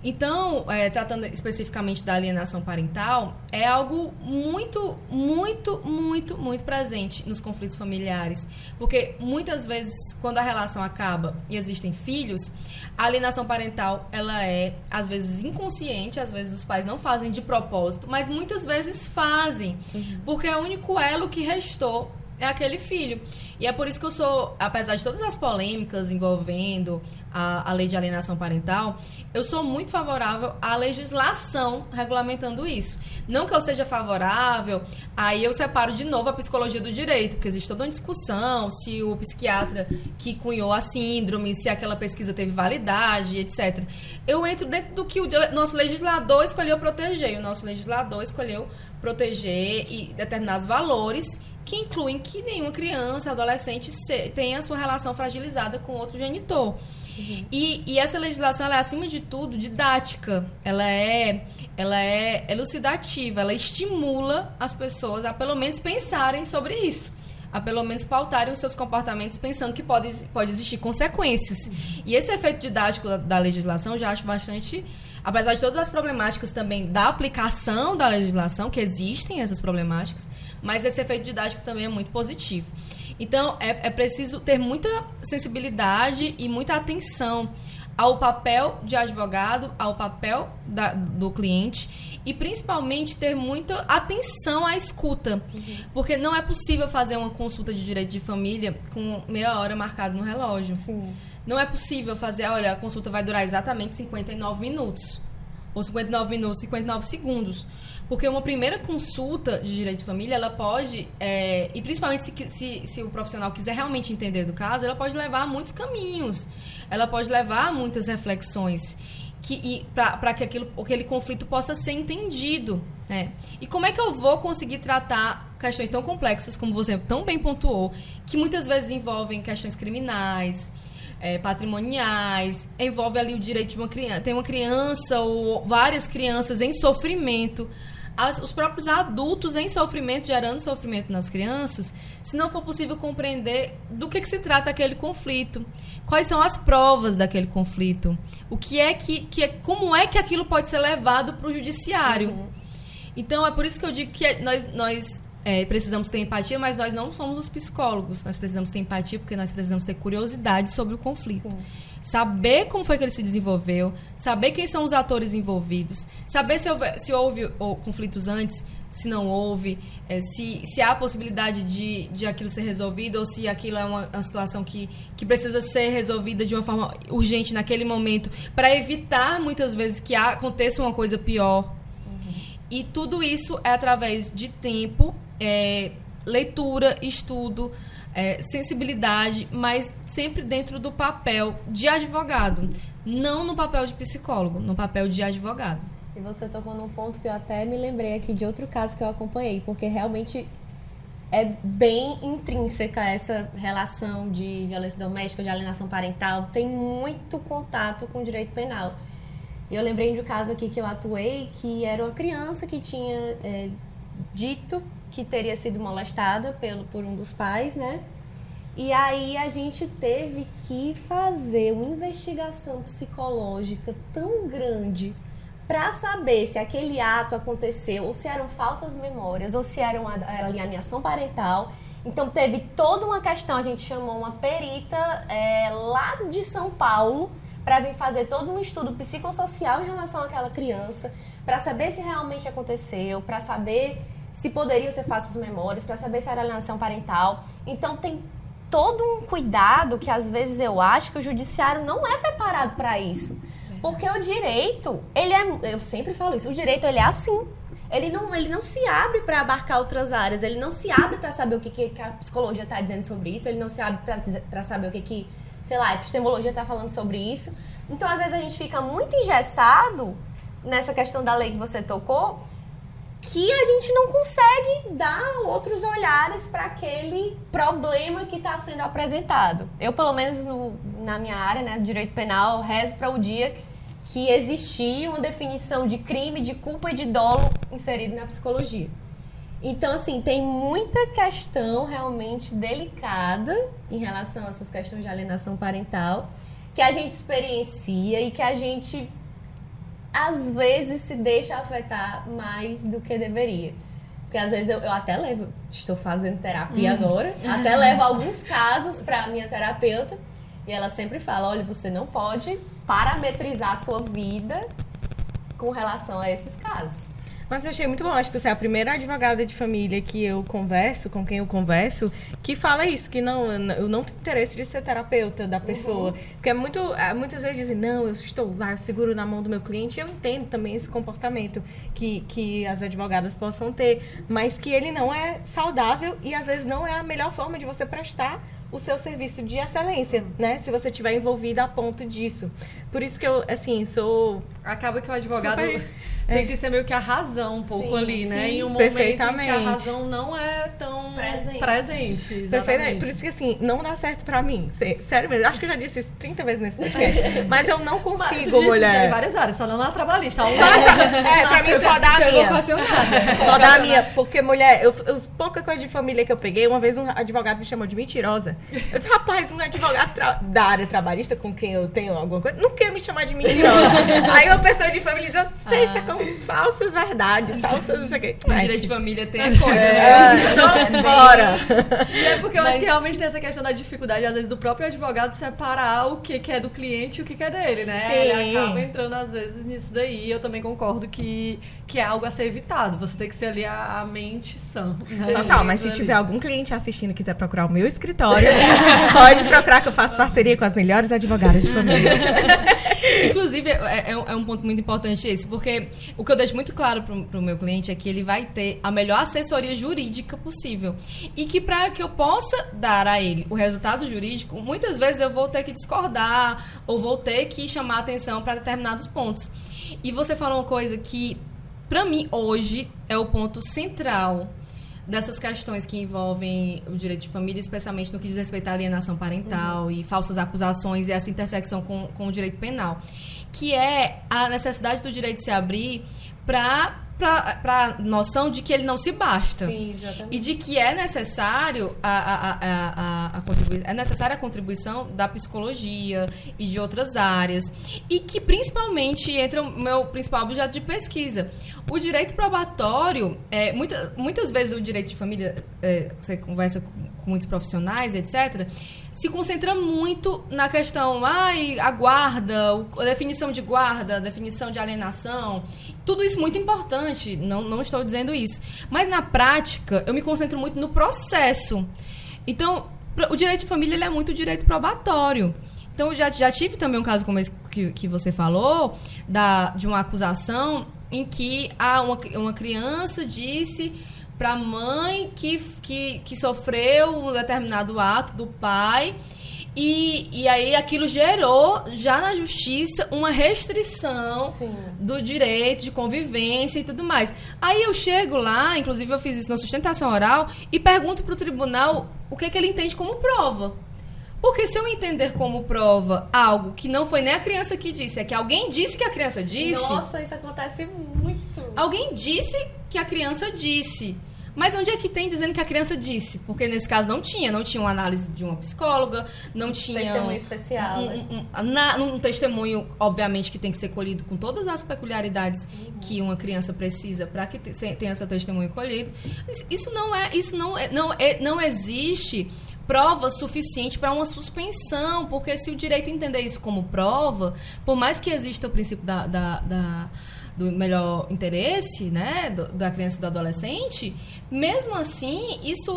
Então, tratando especificamente da alienação parental, é algo muito, muito, muito, muito presente nos conflitos familiares. Porque, muitas vezes, quando a relação acaba e existem filhos, a alienação parental, ela é, às vezes, inconsciente, às vezes os pais não fazem de propósito, mas muitas vezes fazem, porque é o único elo que restou é aquele filho. E é por isso que eu sou, apesar de todas as polêmicas envolvendo a lei de alienação parental, eu sou muito favorável à legislação regulamentando isso. Não que eu seja favorável, aí eu separo de novo a psicologia do direito, porque existe toda uma discussão se o psiquiatra que cunhou a síndrome, se aquela pesquisa teve validade, etc. Eu entro dentro do que o nosso legislador escolheu proteger. E o nosso legislador escolheu proteger determinados valores que incluem que nenhuma criança, adolescente tenha a sua relação fragilizada com outro genitor. E essa legislação, ela é, acima de tudo, didática. Ela é elucidativa, ela estimula as pessoas a, pelo menos, pensarem sobre isso. A, pelo menos, pautarem os seus comportamentos pensando que pode existir consequências. E esse efeito didático da legislação, eu já acho bastante... Apesar de todas as problemáticas também da aplicação da legislação, que existem essas problemáticas, mas esse efeito didático também é muito positivo. Então, é preciso ter muita sensibilidade e muita atenção ao papel de advogado, ao papel do cliente e, principalmente, ter muita atenção à escuta. Porque não é possível fazer uma consulta de direito de família com meia hora marcada no relógio. Sim. Não é possível fazer, olha, a consulta vai durar exatamente 59 minutos. Ou 59 minutos, 59 segundos. Porque uma primeira consulta de direito de família, ela pode, e principalmente se o profissional quiser realmente entender do caso, ela pode levar a muitos caminhos. Ela pode levar a muitas reflexões para que aquele conflito possa ser entendido. Né? E como é que eu vou conseguir tratar questões tão complexas, como você tão bem pontuou, que muitas vezes envolvem questões criminais, patrimoniais, envolve ali o direito de uma criança, tem uma criança ou várias crianças em sofrimento, os próprios adultos em sofrimento, gerando sofrimento nas crianças, se não for possível compreender do que se trata aquele conflito, quais são as provas daquele conflito, o que é como é que aquilo pode ser levado para o judiciário. Então, é por isso que eu digo que nós precisamos ter empatia, mas nós não somos os psicólogos. Nós precisamos ter empatia porque nós precisamos ter curiosidade sobre o conflito. Sim. Saber como foi que ele se desenvolveu, saber quem são os atores envolvidos, saber se houve conflitos antes, se não houve, se há a possibilidade de aquilo ser resolvido ou se aquilo é uma situação que precisa ser resolvida de uma forma urgente naquele momento, para evitar muitas vezes que aconteça uma coisa pior. E tudo isso é através de tempo, leitura, estudo, sensibilidade, mas sempre dentro do papel de advogado, não no papel de psicólogo, no papel de advogado. E você tocou num ponto que eu até me lembrei aqui de outro caso que eu acompanhei, porque realmente é bem intrínseca essa relação de violência doméstica, de alienação parental, tem muito contato com o direito penal. E eu lembrei de um caso aqui que eu atuei, que era uma criança que tinha dito que teria sido molestada por um dos pais, né? E aí a gente teve que fazer uma investigação psicológica tão grande para saber se aquele ato aconteceu, ou se eram falsas memórias, ou se era uma alienação parental. Então teve toda uma questão, a gente chamou uma perita lá de São Paulo para vir fazer todo um estudo psicossocial em relação àquela criança, para saber se realmente aconteceu, para saber se poderiam ser falsas memórias, para saber se era alienação parental. Então tem todo um cuidado que às vezes eu acho que o judiciário não é preparado para isso. Porque o direito, eu sempre falo isso, o direito ele é assim. Ele não se abre para abarcar outras áreas, ele não se abre para saber o que a psicologia está dizendo sobre isso, ele não se abre para saber o que sei lá, a epistemologia está falando sobre isso. Então, às vezes, a gente fica muito engessado nessa questão da lei que você tocou, que a gente não consegue dar outros olhares para aquele problema que está sendo apresentado. Eu, pelo menos na minha área, né, do direito penal, rezo para o dia que existia uma definição de crime, de culpa e de dolo inserido na psicologia. Então, assim, tem muita questão realmente delicada em relação a essas questões de alienação parental que a gente experiencia e que a gente, às vezes, se deixa afetar mais do que deveria. Porque, às vezes, eu até estou fazendo terapia agora, até levo alguns casos para a minha terapeuta e ela sempre fala, olha, você não pode parametrizar a sua vida com relação a esses casos. Mas eu achei muito bom, acho que você é a primeira advogada de família que eu converso, com quem eu converso, que fala isso, que eu não tenho interesse de ser terapeuta da pessoa. Porque muitas vezes dizem, não, eu estou lá, eu seguro na mão do meu cliente, e eu entendo também esse comportamento que as advogadas possam ter, mas que ele não é saudável e às vezes não é a melhor forma de você prestar o seu serviço de excelência, né? Se você estiver envolvida a ponto disso. Por isso que eu, assim, sou... Acaba que o advogado tem que ser meio que a razão um pouco ali, né? Sim, em um momento em que a razão não é tão presente. Perfeitamente. Por isso que, assim, não dá certo pra mim. Sério mesmo. Acho que eu já disse isso 30 vezes nesse podcast. Mas eu não consigo, mulher. Em várias áreas, só não na trabalhista. Pra mim só dá a minha. Só dá a minha. Porque, mulher, os pouca coisa de família que eu peguei, uma vez um advogado me chamou de mentirosa. Eu disse, rapaz, um advogado da área trabalhista com quem eu tenho alguma coisa, não quer me chamar de mentirosa. Aí uma pessoa de família diz, você está com falsas verdades, falsas não sei o quê. O direito de família tem a coisa, né? Tô fora. E é porque eu acho que realmente tem essa questão da dificuldade, às vezes, do próprio advogado separar o que é do cliente e o que é dele, né? Sim. Ele acaba entrando, às vezes, nisso daí. Eu também concordo que é algo a ser evitado. Você tem que ser ali a mente sã. Total, mas se tiver algum cliente assistindo e quiser procurar o meu escritório, pode procurar que eu faço parceria com as melhores advogadas de família. Inclusive, é um ponto muito importante esse, porque o que eu deixo muito claro pro meu cliente é que ele vai ter a melhor assessoria jurídica possível. E que para que eu possa dar a ele o resultado jurídico, muitas vezes eu vou ter que discordar ou vou ter que chamar atenção para determinados pontos. E você falou uma coisa que, para mim, hoje é o ponto central dessas questões que envolvem o direito de família, especialmente no que diz respeito à alienação parental e falsas acusações e essa intersecção com o direito penal, que é a necessidade do direito se abrir para para noção de que ele não se basta. Sim, exatamente. E de que é necessário a contribuição da psicologia e de outras áreas. E que, principalmente, entra o meu principal objeto de pesquisa. O direito probatório, muitas vezes o direito de família, você conversa com muitos profissionais, etc., se concentra muito na questão, a guarda, a definição de guarda, a definição de alienação, tudo isso muito importante, não estou dizendo isso. Mas, na prática, eu me concentro muito no processo. Então, o direito de família ele é muito direito probatório. Então, eu já tive também um caso como esse que você falou, de uma acusação em que uma criança disse para a mãe que sofreu um determinado ato do pai e aí aquilo gerou já na justiça uma restrição do direito de convivência e tudo mais. Aí eu chego lá, inclusive eu fiz isso na sustentação oral, e pergunto para o tribunal o que ele entende como prova. Porque se eu entender como prova algo que não foi nem a criança que disse, é que alguém disse que a criança disse... Nossa, isso acontece muito. Alguém disse que a criança disse. Mas onde é que tem dizendo que a criança disse? Porque nesse caso não tinha uma análise de uma psicóloga, não tinha... Testemunho especial, um testemunho, obviamente, que tem que ser colhido com todas as peculiaridades que uma criança precisa para que tenha seu testemunho colhido. Não existe prova suficiente para uma suspensão, porque se o direito entender isso como prova, por mais que exista o princípio do melhor interesse, né, da criança e do adolescente, mesmo assim, isso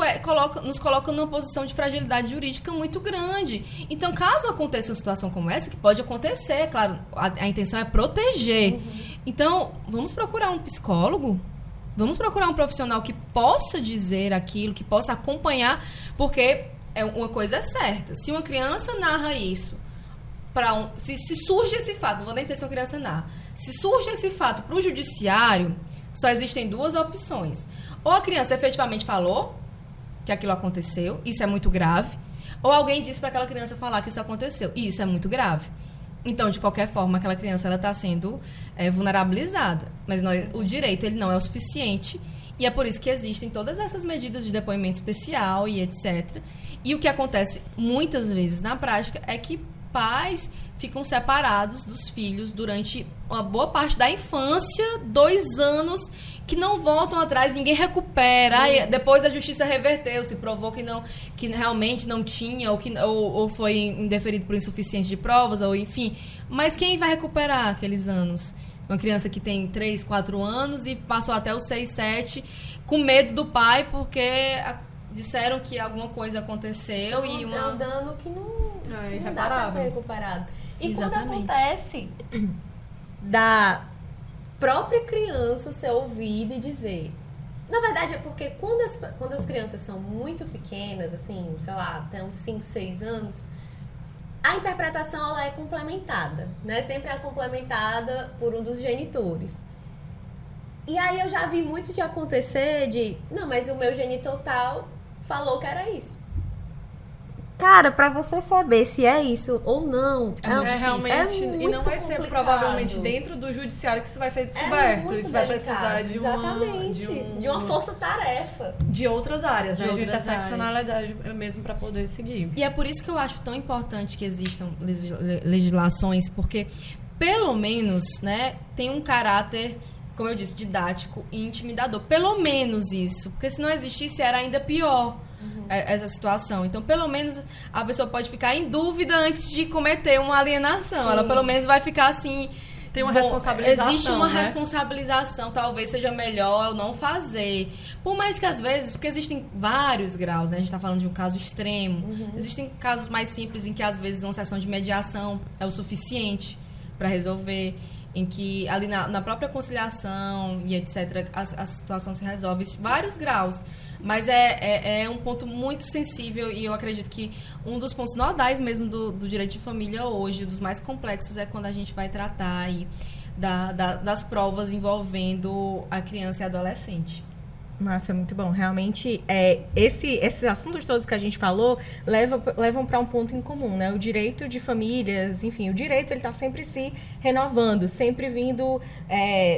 nos coloca numa posição de fragilidade jurídica muito grande. Então, caso aconteça uma situação como essa, que pode acontecer, claro, a intenção é proteger. Então, vamos procurar um psicólogo, vamos procurar um profissional que possa dizer aquilo, que possa acompanhar, porque uma coisa é certa, se uma criança narra isso, se surge esse fato, não vou nem dizer se uma criança narra, se surge esse fato para o judiciário, só existem duas opções. Ou a criança efetivamente falou que aquilo aconteceu, isso é muito grave, ou alguém disse para aquela criança falar que isso aconteceu, e isso é muito grave. Então, de qualquer forma, aquela criança está sendo vulnerabilizada. Mas o direito ele não é o suficiente, e é por isso que existem todas essas medidas de depoimento especial e etc. E o que acontece muitas vezes na prática é que pais ficam separados dos filhos durante uma boa parte da infância, 2 anos, que não voltam atrás, ninguém recupera. Aí, depois a justiça reverteu, se provou que realmente não tinha, ou foi indeferido por insuficiência de provas, ou enfim. Mas quem vai recuperar aqueles anos? Uma criança que tem 3, 4 anos e passou até os 6, 7, com medo do pai, porque disseram que alguma coisa aconteceu. E um dano que não dá para ser recuperado. E exatamente. Quando acontece da própria criança ser ouvida e dizer... Na verdade, é porque quando as crianças são muito pequenas, assim, sei lá, até uns 5, 6 anos, a interpretação ela é complementada, né? Sempre é complementada por um dos genitores. E aí eu já vi muito de acontecer não, mas o meu genitor tal falou que era isso. Cara, pra você saber se é isso ou não, realmente, muito e não vai ser complicado. Provavelmente dentro do judiciário que isso vai ser descoberto. Muito isso vai precisar de uma força-tarefa. De outras áreas, né? De outras interseccionalidade mesmo para poder seguir. E é por isso que eu acho tão importante que existam legislações, porque pelo menos, né, tem um caráter, como eu disse, didático e intimidador. Pelo menos isso, porque se não existisse era ainda pior. Essa situação. Então, pelo menos, a pessoa pode ficar em dúvida antes de cometer uma alienação. Sim. Ela, pelo menos, vai ficar assim... Tem uma responsabilização, existe uma né? responsabilização. Talvez seja melhor eu não fazer. Por mais que, às vezes... Porque existem vários graus, né? A gente está falando de um caso extremo. Existem casos mais simples em que, às vezes, uma sessão de mediação é o suficiente para resolver. Em que, ali na própria conciliação e etc., a situação se resolve. Vários graus. Mas é um ponto muito sensível e eu acredito que um dos pontos nodais mesmo do direito de família hoje, dos mais complexos, é quando a gente vai tratar aí das provas envolvendo a criança e a adolescente. Massa, muito bom. Realmente, esses assuntos todos que a gente falou levam para um ponto em comum, né? O direito de famílias, enfim, o direito ele está sempre se renovando, sempre vindo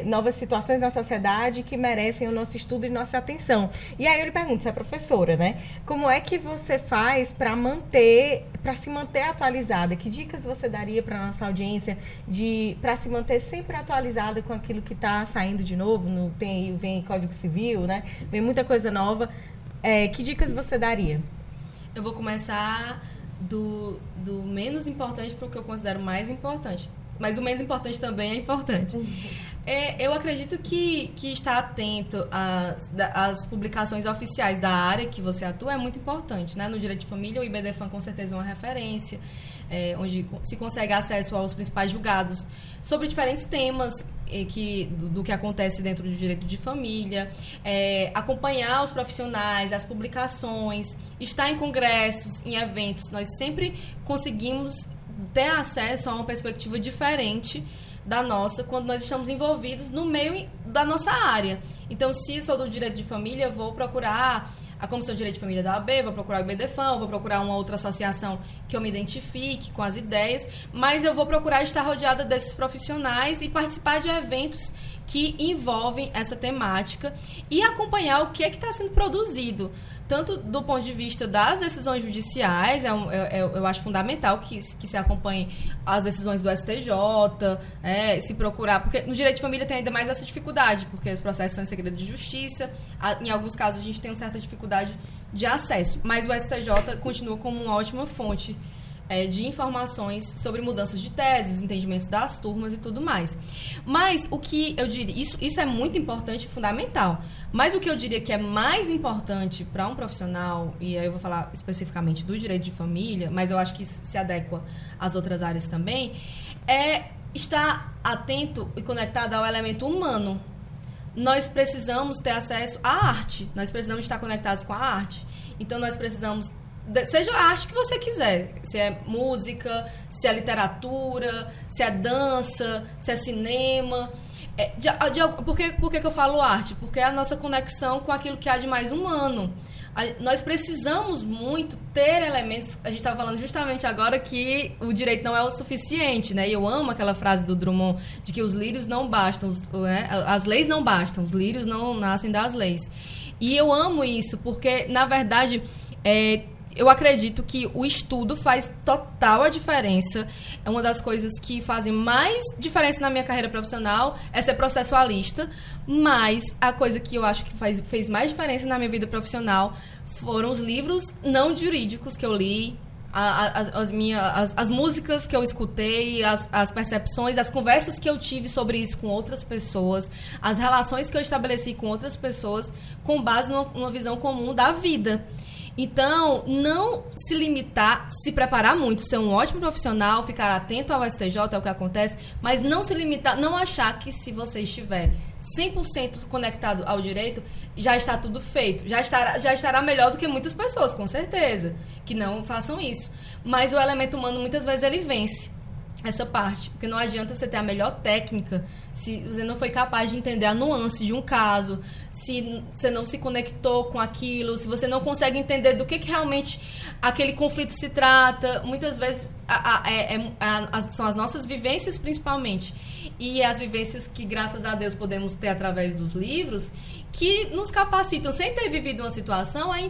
novas situações na sociedade que merecem o nosso estudo e nossa atenção. E aí eu lhe pergunto, você é professora, né? Como é que você faz para se manter atualizada? Que dicas você daria para nossa audiência para se manter sempre atualizada com aquilo que está saindo de novo? Vem Código Civil, né? Vem muita coisa nova. Que dicas você daria? Eu vou começar do menos importante para o que eu considero mais importante. Mas o menos importante também é importante. Eu acredito que estar atento às publicações oficiais da área que você atua é muito importante, né? No direito de família, o IBDFAM com certeza é uma referência, onde se consegue acesso aos principais julgados sobre diferentes temas do que acontece dentro do direito de família, acompanhar os profissionais, as publicações, estar em congressos, em eventos. Nós sempre conseguimos ter acesso a uma perspectiva diferente da nossa quando nós estamos envolvidos no meio da nossa área. Então, se sou do direito de família, eu vou procurar a Comissão de Direito de Família da OAB, vou procurar o IBDFAM, vou procurar uma outra associação que eu me identifique com as ideias, mas eu vou procurar estar rodeada desses profissionais e participar de eventos que envolvem essa temática e acompanhar o que está sendo produzido, tanto do ponto de vista das decisões judiciais, eu acho fundamental que se acompanhe as decisões do STJ, se procurar, porque no direito de família tem ainda mais essa dificuldade, porque os processos são em segredo de justiça, em alguns casos a gente tem uma certa dificuldade de acesso, mas o STJ continua como uma ótima fonte de informações sobre mudanças de tese, os entendimentos das turmas e tudo mais. Mas o que eu diria, isso é muito importante e fundamental, mas o que eu diria que é mais importante para um profissional, e aí eu vou falar especificamente do direito de família, mas eu acho que isso se adequa às outras áreas também, é estar atento e conectado ao elemento humano. Nós precisamos ter acesso à arte, nós precisamos estar conectados com a arte, então nós precisamos seja a arte que você quiser, se é música, se é literatura, se é dança, se é cinema. Por que eu falo arte? Porque é a nossa conexão com aquilo que há de mais humano. Nós precisamos muito ter elementos. A gente estava falando justamente agora que o direito não é o suficiente, né? E eu amo aquela frase do Drummond de que os lírios não bastam, né? As leis não bastam, os lírios não nascem das leis. E eu amo isso, porque, na verdade, eu acredito que o estudo faz total a diferença. É uma das coisas que fazem mais diferença na minha carreira profissional é ser processualista, mas a coisa que eu acho que fez mais diferença na minha vida profissional foram os livros não jurídicos que eu li, as músicas que eu escutei, as percepções, as conversas que eu tive sobre isso com outras pessoas, as relações que eu estabeleci com outras pessoas com base numa visão comum da vida. Então, não se limitar, se preparar muito, ser um ótimo profissional, ficar atento ao STJ, ao que acontece, mas não se limitar, não achar que se você estiver 100% conectado ao direito, já está tudo feito. Já estará melhor do que muitas pessoas, com certeza, que não façam isso. Mas o elemento humano, muitas vezes, ele vence essa parte, porque não adianta você ter a melhor técnica se você não foi capaz de entender a nuance de um caso, se você não se conectou com aquilo, se você não consegue entender do que realmente aquele conflito se trata. Muitas vezes são as nossas vivências principalmente, e as vivências que graças a Deus podemos ter através dos livros, que nos capacitam, sem ter vivido uma situação, a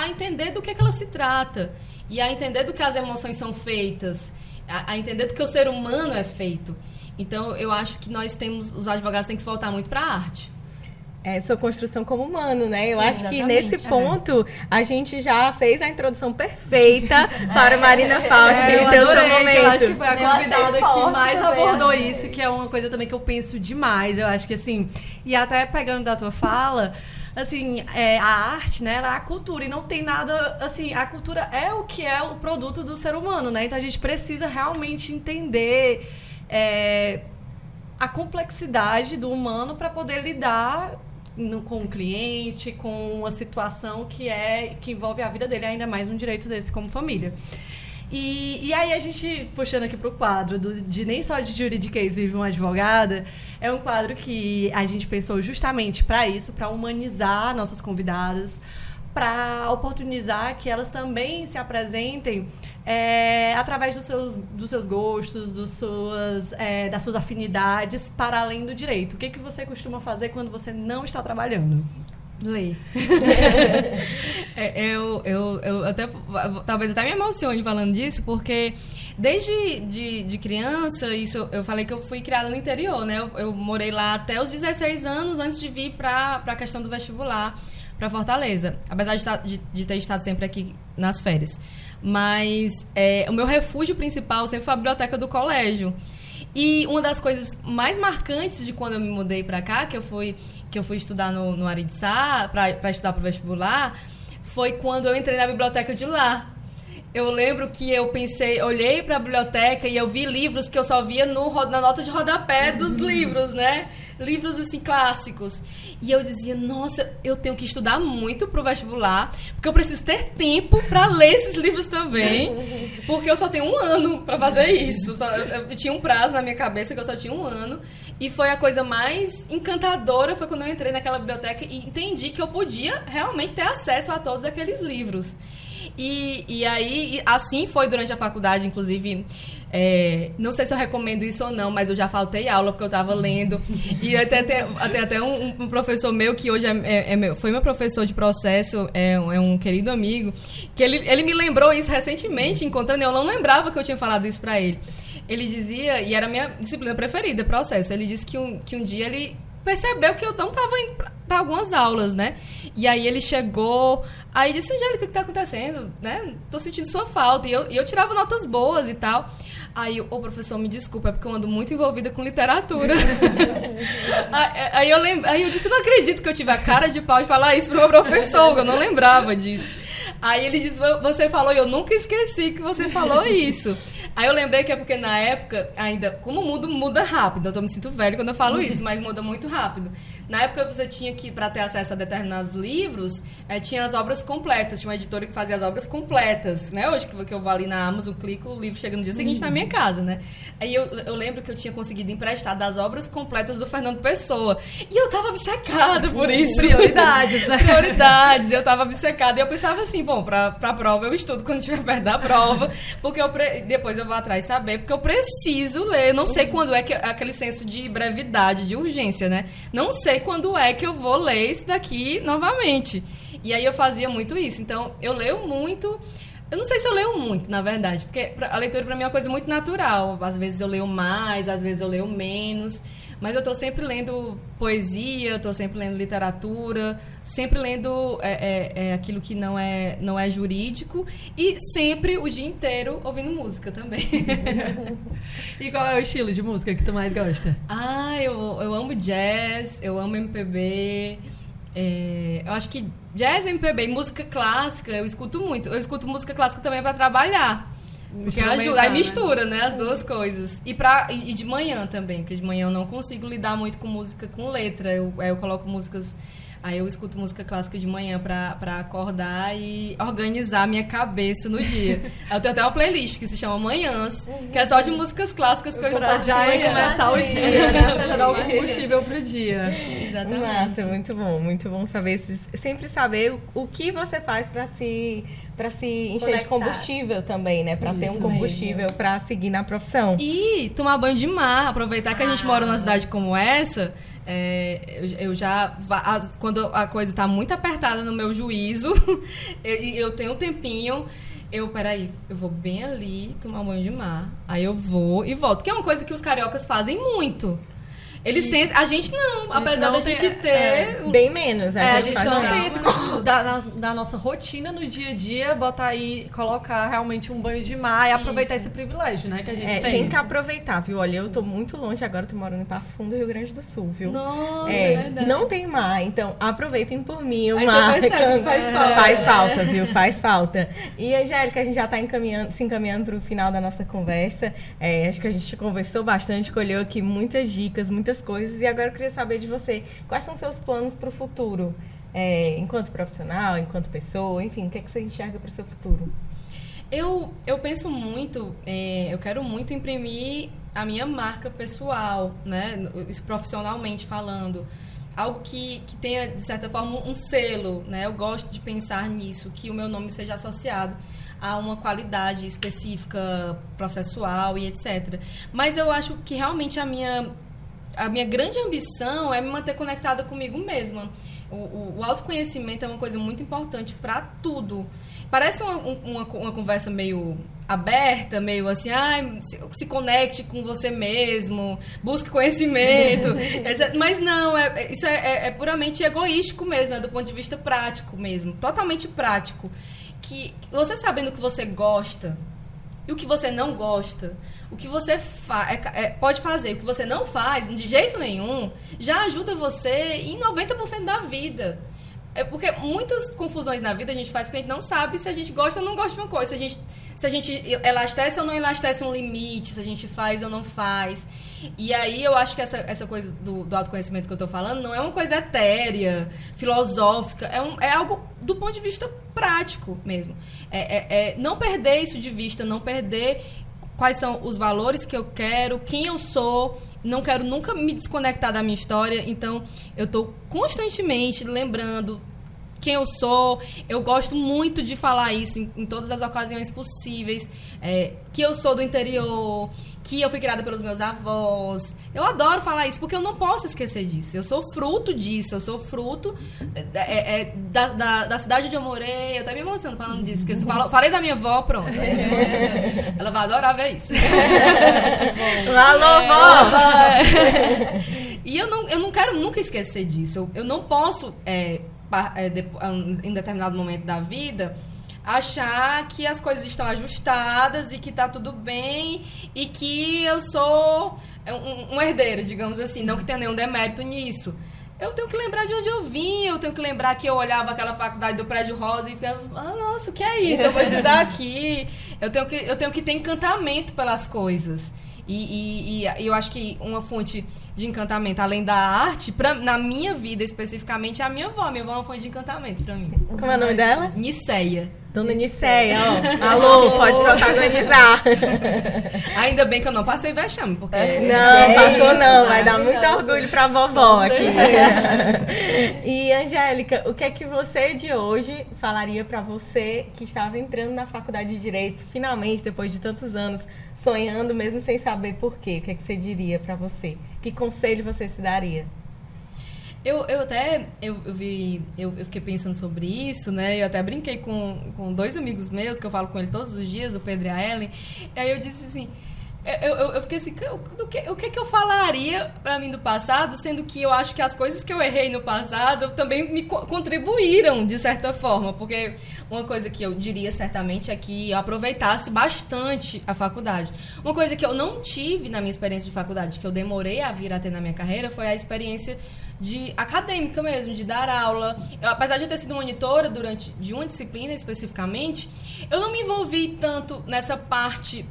entender do que ela se trata, e a entender do que as emoções são feitas, a entender do que o ser humano é feito. Então, eu acho que os advogados têm que se voltar muito para a arte. Sua construção como humano, né? Eu Sim, acho que exatamente. nesse ponto a gente já fez a introdução perfeita para Marina Fausto e ter o seu momento. Eu acho que foi a Eu achei convidada que forte mais também, abordou né? isso, que é uma coisa também que eu penso demais. Eu acho que assim, e até pegando da tua fala, assim, a arte, né, ela é a cultura, e não tem nada, assim, a cultura é o que é o produto do ser humano, né? Então a gente precisa realmente entender a complexidade do humano para poder lidar com o cliente, com uma situação que envolve a vida dele, ainda mais um direito desse como família. E aí a gente, puxando aqui pro quadro de Nem Só de Juridiquês Vive uma Advogada, é um quadro que a gente pensou justamente para isso, para humanizar nossas convidadas, para oportunizar que elas também se apresentem através dos seus gostos, das suas afinidades, para além do direito. O que você costuma fazer quando você não está trabalhando? Ler. Eu até, talvez até me emocione falando disso, porque desde de criança, isso eu falei que eu fui criada no interior, né? Eu morei lá até os 16 anos antes de vir para a questão do vestibular para Fortaleza, apesar de ter estado sempre aqui nas férias. Mas o meu refúgio principal sempre foi a biblioteca do colégio. E uma das coisas mais marcantes de quando eu me mudei para cá, que eu fui estudar no Aritzá, para estudar para o vestibular, foi quando eu entrei na biblioteca de lá. Eu lembro que eu olhei para a biblioteca e eu vi livros que eu só via na nota de rodapé dos livros, né? Livros, assim, clássicos. E eu dizia, nossa, eu tenho que estudar muito pro vestibular, porque eu preciso ter tempo para ler esses livros também, porque eu só tenho 1 ano para fazer isso. Eu tinha um prazo na minha cabeça que eu só tinha 1 ano. E foi a coisa mais encantadora, foi quando eu entrei naquela biblioteca e entendi que eu podia realmente ter acesso a todos aqueles livros. E aí, assim foi durante a faculdade, inclusive... não sei se eu recomendo isso ou não, mas eu já faltei aula porque eu estava lendo. E até um professor meu, que hoje foi meu professor de processo, é um querido amigo, que ele me lembrou isso recentemente, encontrando, eu não lembrava que eu tinha falado isso para ele. Ele dizia, e era a minha disciplina preferida, processo, ele disse que um dia ele percebeu que eu não estava indo para algumas aulas, né? E aí ele chegou, aí disse, Angélica, o que tá acontecendo? Né? Tô sentindo sua falta. E eu tirava notas boas e tal. Aí, professor, me desculpa, é porque eu ando muito envolvida com literatura. aí eu disse, não acredito que eu tive a cara de pau de falar isso pro meu professor, eu não lembrava disso. Aí ele disse, você falou, e eu nunca esqueci que você falou isso. Aí eu lembrei que é porque na época, ainda, como o mundo muda rápido, eu me sinto velho quando eu falo isso, mas muda muito rápido. Na época você tinha que, para ter acesso a determinados livros, tinha as obras completas, tinha uma editora que fazia as obras completas, né? Hoje que eu vou ali na Amazon, clico, o livro chega no dia seguinte na minha casa, né? Aí eu lembro que eu tinha conseguido emprestar das obras completas do Fernando Pessoa. E eu tava obcecada por isso. Prioridades, né? Prioridades, eu tava obcecada. E eu pensava assim, bom, pra prova eu estudo quando estiver perto da prova, porque depois eu vou atrás saber, porque eu preciso ler. Eu não sei quando é que aquele senso de brevidade, de urgência, né? Não sei quando é que eu vou ler isso daqui novamente. E aí eu fazia muito isso. Então, eu leio muito. Eu não sei se eu leio muito, na verdade, porque a leitura pra mim é uma coisa muito natural. Às vezes eu leio mais, às vezes eu leio menos. Mas eu tô sempre lendo poesia, tô sempre lendo literatura, sempre lendo aquilo que não é jurídico e sempre o dia inteiro ouvindo música também. E qual é o estilo de música que tu mais gosta? Eu amo jazz, eu amo MPB, eu acho que jazz, MPB e música clássica eu escuto muito. Eu escuto música clássica também para trabalhar. Porque ajuda, aí mistura, né, as duas coisas. E de manhã também, porque de manhã eu não consigo lidar muito com música com letra. Aí eu coloco músicas. Aí eu escuto música clássica de manhã pra acordar e organizar a minha cabeça no dia. Eu tenho até uma playlist que se chama Manhãs, que é só de músicas clássicas que eu escuto já de manhã. Começar o dia, né? Pra dar o combustível pro dia. Exatamente. Massa, muito bom saber. Sempre saber o que você faz pra se encher de combustível também, né? Pra ser um combustível pra seguir na profissão. E tomar banho de mar, aproveitar que a gente mora numa cidade como essa. Quando a coisa tá muito apertada no meu juízo, eu tenho um tempinho, peraí, eu vou bem ali tomar um banho de mar. Aí eu vou e volto, que é uma coisa que os cariocas fazem muito. Eles têm... A gente não, apesar da gente ter... Bem menos, a gente não tem esse costume da nossa rotina no dia a dia, botar aí, colocar realmente um banho de mar e aproveitar esse privilégio, né, que a gente tem. Tem que aproveitar, viu? Olha, eu tô muito longe agora, tô morando em Passo Fundo, Rio Grande do Sul, viu? Nossa, é verdade. Não tem mar, então aproveitem por mim o aí mar. Você percebe que faz falta. Faz falta, viu? Faz falta. E, Angélica, a gente já tá se encaminhando pro final da nossa conversa. Acho que a gente conversou bastante, colheu aqui muitas dicas, muitas coisas, e agora eu queria saber de você, quais são seus planos para o futuro? Enquanto profissional, enquanto pessoa, enfim, o que é que você enxerga para o seu futuro? Eu penso muito, eu quero muito imprimir a minha marca pessoal, né? Isso profissionalmente falando. Algo que tenha, de certa forma, um selo, né? Eu gosto de pensar nisso, que o meu nome seja associado a uma qualidade específica, processual e etc. Mas eu acho que realmente a minha grande ambição é me manter conectada comigo mesma. O autoconhecimento é uma coisa muito importante para tudo. Parece uma conversa meio aberta, meio assim, se conecte com você mesmo, busque conhecimento, etc. Mas não, isso é puramente egoístico mesmo, é do ponto de vista prático mesmo, totalmente prático. Que você sabendo o que você gosta e o que você não gosta, o que você pode fazer, o que você não faz, de jeito nenhum, já ajuda você em 90% da vida. Porque muitas confusões na vida a gente faz porque a gente não sabe se a gente gosta ou não gosta de uma coisa, se a gente elastece ou não elastece um limite, se a gente faz ou não faz. E aí eu acho que essa coisa do autoconhecimento que eu tô falando não é uma coisa etérea, filosófica, é algo do ponto de vista prático mesmo. Não perder isso de vista, não perder quais são os valores que eu quero, quem eu sou. Não quero nunca me desconectar da minha história, então eu estou constantemente lembrando quem eu sou. Eu gosto muito de falar isso em todas as ocasiões possíveis, que eu sou do interior, que eu fui criada pelos meus avós. Eu adoro falar isso, porque eu não posso esquecer disso. Eu sou fruto disso, eu sou fruto da cidade onde eu morei. Eu até me emociono falando disso, porque falei da minha avó, pronto. Ela vai adorar ver isso. Alô, vó! E eu não quero nunca esquecer disso. Eu não posso, em determinado momento da vida, achar que as coisas estão ajustadas e que tá tudo bem e que eu sou um herdeiro, digamos assim. Não que tenha nenhum demérito nisso. Eu tenho que lembrar de onde eu vim, eu tenho que lembrar que eu olhava aquela faculdade do Prédio Rosa e ficava, nossa, o que é isso? Eu vou estudar aqui. Eu tenho que ter encantamento pelas coisas. E eu acho que uma fonte de encantamento, além da arte, na minha vida especificamente, é a minha avó. Minha avó é uma fonte de encantamento pra mim. Como é o nome dela? Niceia. Dona Niceia, ó. Alô, pode protagonizar. Ainda bem que eu não passei vexame, porque... Não, passou não. Vai dar muito orgulho pra vovó aqui. E, Angélica, o que é que você de hoje falaria pra você que estava entrando na faculdade de Direito, finalmente, depois de tantos anos, sonhando mesmo sem saber por quê? O que é que você diria pra você? Que conselho você se daria? Eu fiquei pensando sobre isso, né? Eu até brinquei com dois amigos meus, que eu falo com eles todos os dias, o Pedro e a Ellen. E aí eu disse assim, eu fiquei assim, o que eu falaria pra mim do passado, sendo que eu acho que as coisas que eu errei no passado também me contribuíram, de certa forma. Porque uma coisa que eu diria certamente é que eu aproveitasse bastante a faculdade. Uma coisa que eu não tive na minha experiência de faculdade, que eu demorei a vir a ter na minha carreira, foi a experiência acadêmica mesmo, de dar aula. Apesar de eu ter sido monitora de uma disciplina especificamente, eu não me envolvi tanto nessa parte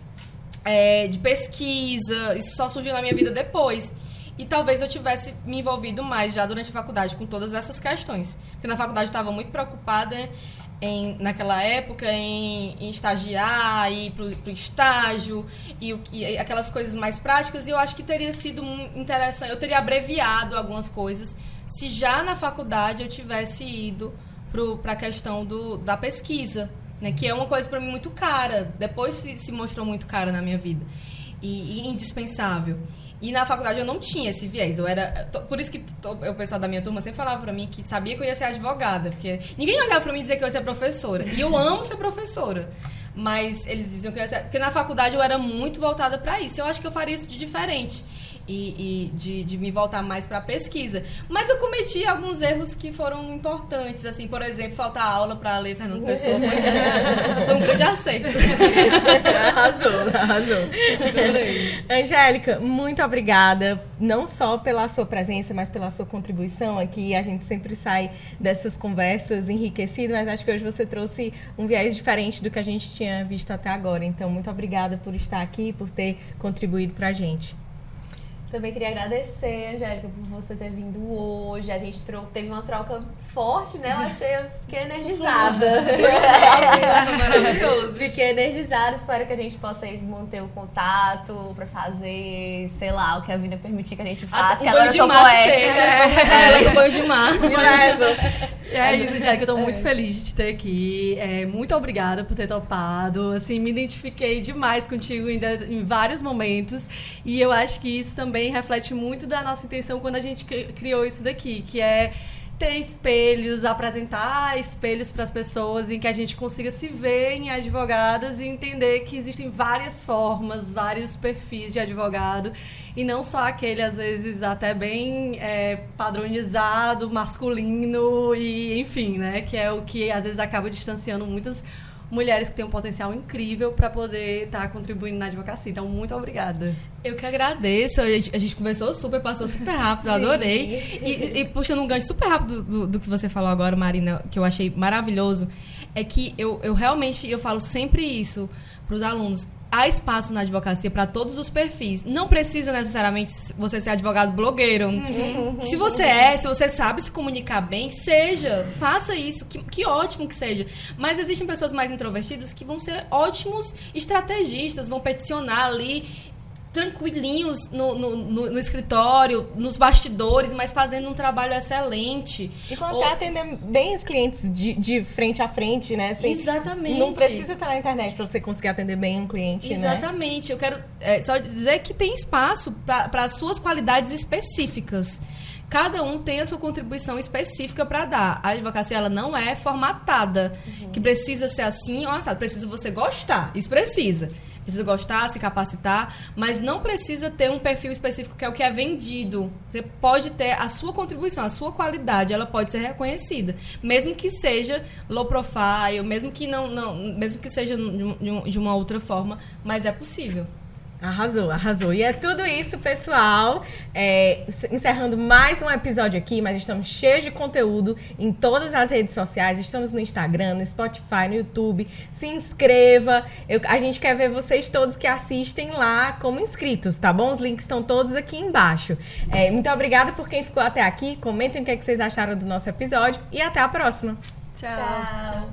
de pesquisa. Isso só surgiu na minha vida depois. E talvez eu tivesse me envolvido mais já durante a faculdade com todas essas questões. Porque na faculdade eu estava muito preocupada naquela época em estagiar, ir pro estágio e aquelas coisas mais práticas, e eu acho que teria sido interessante, eu teria abreviado algumas coisas se já na faculdade eu tivesse ido para a questão da pesquisa, né, que é uma coisa para mim muito cara, depois se mostrou muito cara na minha vida e indispensável. E na faculdade eu não tinha esse viés. Por isso que o pessoal da minha turma sempre falava pra mim que sabia que eu ia ser advogada. Porque ninguém olhava pra mim e dizia que eu ia ser professora. E eu amo ser professora. Mas eles diziam que eu ia ser... Porque na faculdade eu era muito voltada pra isso. Eu acho que eu faria isso de diferente. E de me voltar mais pra pesquisa. Mas eu cometi alguns erros que foram importantes. Assim, por exemplo, faltar aula pra ler Fernando Pessoa. Foi um grande acerto. Arrasou. Angélica, muito obrigada. Não só pela sua presença, mas pela sua contribuição aqui. A gente sempre sai dessas conversas enriquecido, mas acho que hoje você trouxe um viés diferente do que a gente tinha visto até agora. Então, muito obrigada por estar aqui, por ter contribuído pra gente. Também queria agradecer, Angélica, por você ter vindo hoje. A gente teve uma troca forte, né? Eu fiquei energizada. Maravilhoso. aqui energizada. Espero que a gente possa aí manter o contato pra fazer, sei lá, o que a vida permitir que a gente faça. Que agora eu tô poética. O banho de mar. É isso, Jéssica, eu tô muito feliz de te ter aqui. Muito obrigada por ter topado. Assim, me identifiquei demais contigo ainda em vários momentos. E eu acho que isso também reflete muito da nossa intenção quando a gente criou isso daqui, que é ter espelhos, apresentar espelhos para as pessoas em que a gente consiga se ver em advogadas e entender que existem várias formas, vários perfis de advogado e não só aquele, às vezes, até bem padronizado, masculino e, enfim, né? Que é o que, às vezes, acaba distanciando muitas mulheres que têm um potencial incrível para poder estar contribuindo na advocacia. Então, muito obrigada. Eu que agradeço. A gente conversou passou super rápido, eu adorei. E puxando um gancho super rápido do que você falou agora, Marina, que eu achei maravilhoso, é que eu realmente falo sempre isso para os alunos. Há espaço na advocacia para todos os perfis. Não precisa necessariamente você ser advogado blogueiro. Se você sabe se comunicar bem, faça isso, que ótimo que seja. Mas existem pessoas mais introvertidas que vão ser ótimos estrategistas, vão peticionar ali tranquilinhos no escritório, nos bastidores, mas fazendo um trabalho excelente. E vão até atender bem os clientes de frente a frente, né? Assim, exatamente. Não precisa estar na internet para você conseguir atender bem um cliente, exatamente. Né? Eu quero só dizer que tem espaço para as suas qualidades específicas. Cada um tem a sua contribuição específica para dar. A advocacia, ela não é formatada. Que precisa ser assim, precisa você gostar. Isso precisa. Precisa gostar, se capacitar, mas não precisa ter um perfil específico que é o que é vendido. Você pode ter a sua contribuição, a sua qualidade, ela pode ser reconhecida. Mesmo que seja low profile, mesmo que mesmo que seja de uma outra forma, mas é possível. Arrasou. E é tudo isso, pessoal. Encerrando mais um episódio aqui, mas estamos cheios de conteúdo em todas as redes sociais. Estamos no Instagram, no Spotify, no YouTube. Se inscreva. A gente quer ver vocês todos que assistem lá como inscritos, tá bom? Os links estão todos aqui embaixo. Muito obrigada por quem ficou até aqui. Comentem o que vocês acharam do nosso episódio e até a próxima. Tchau.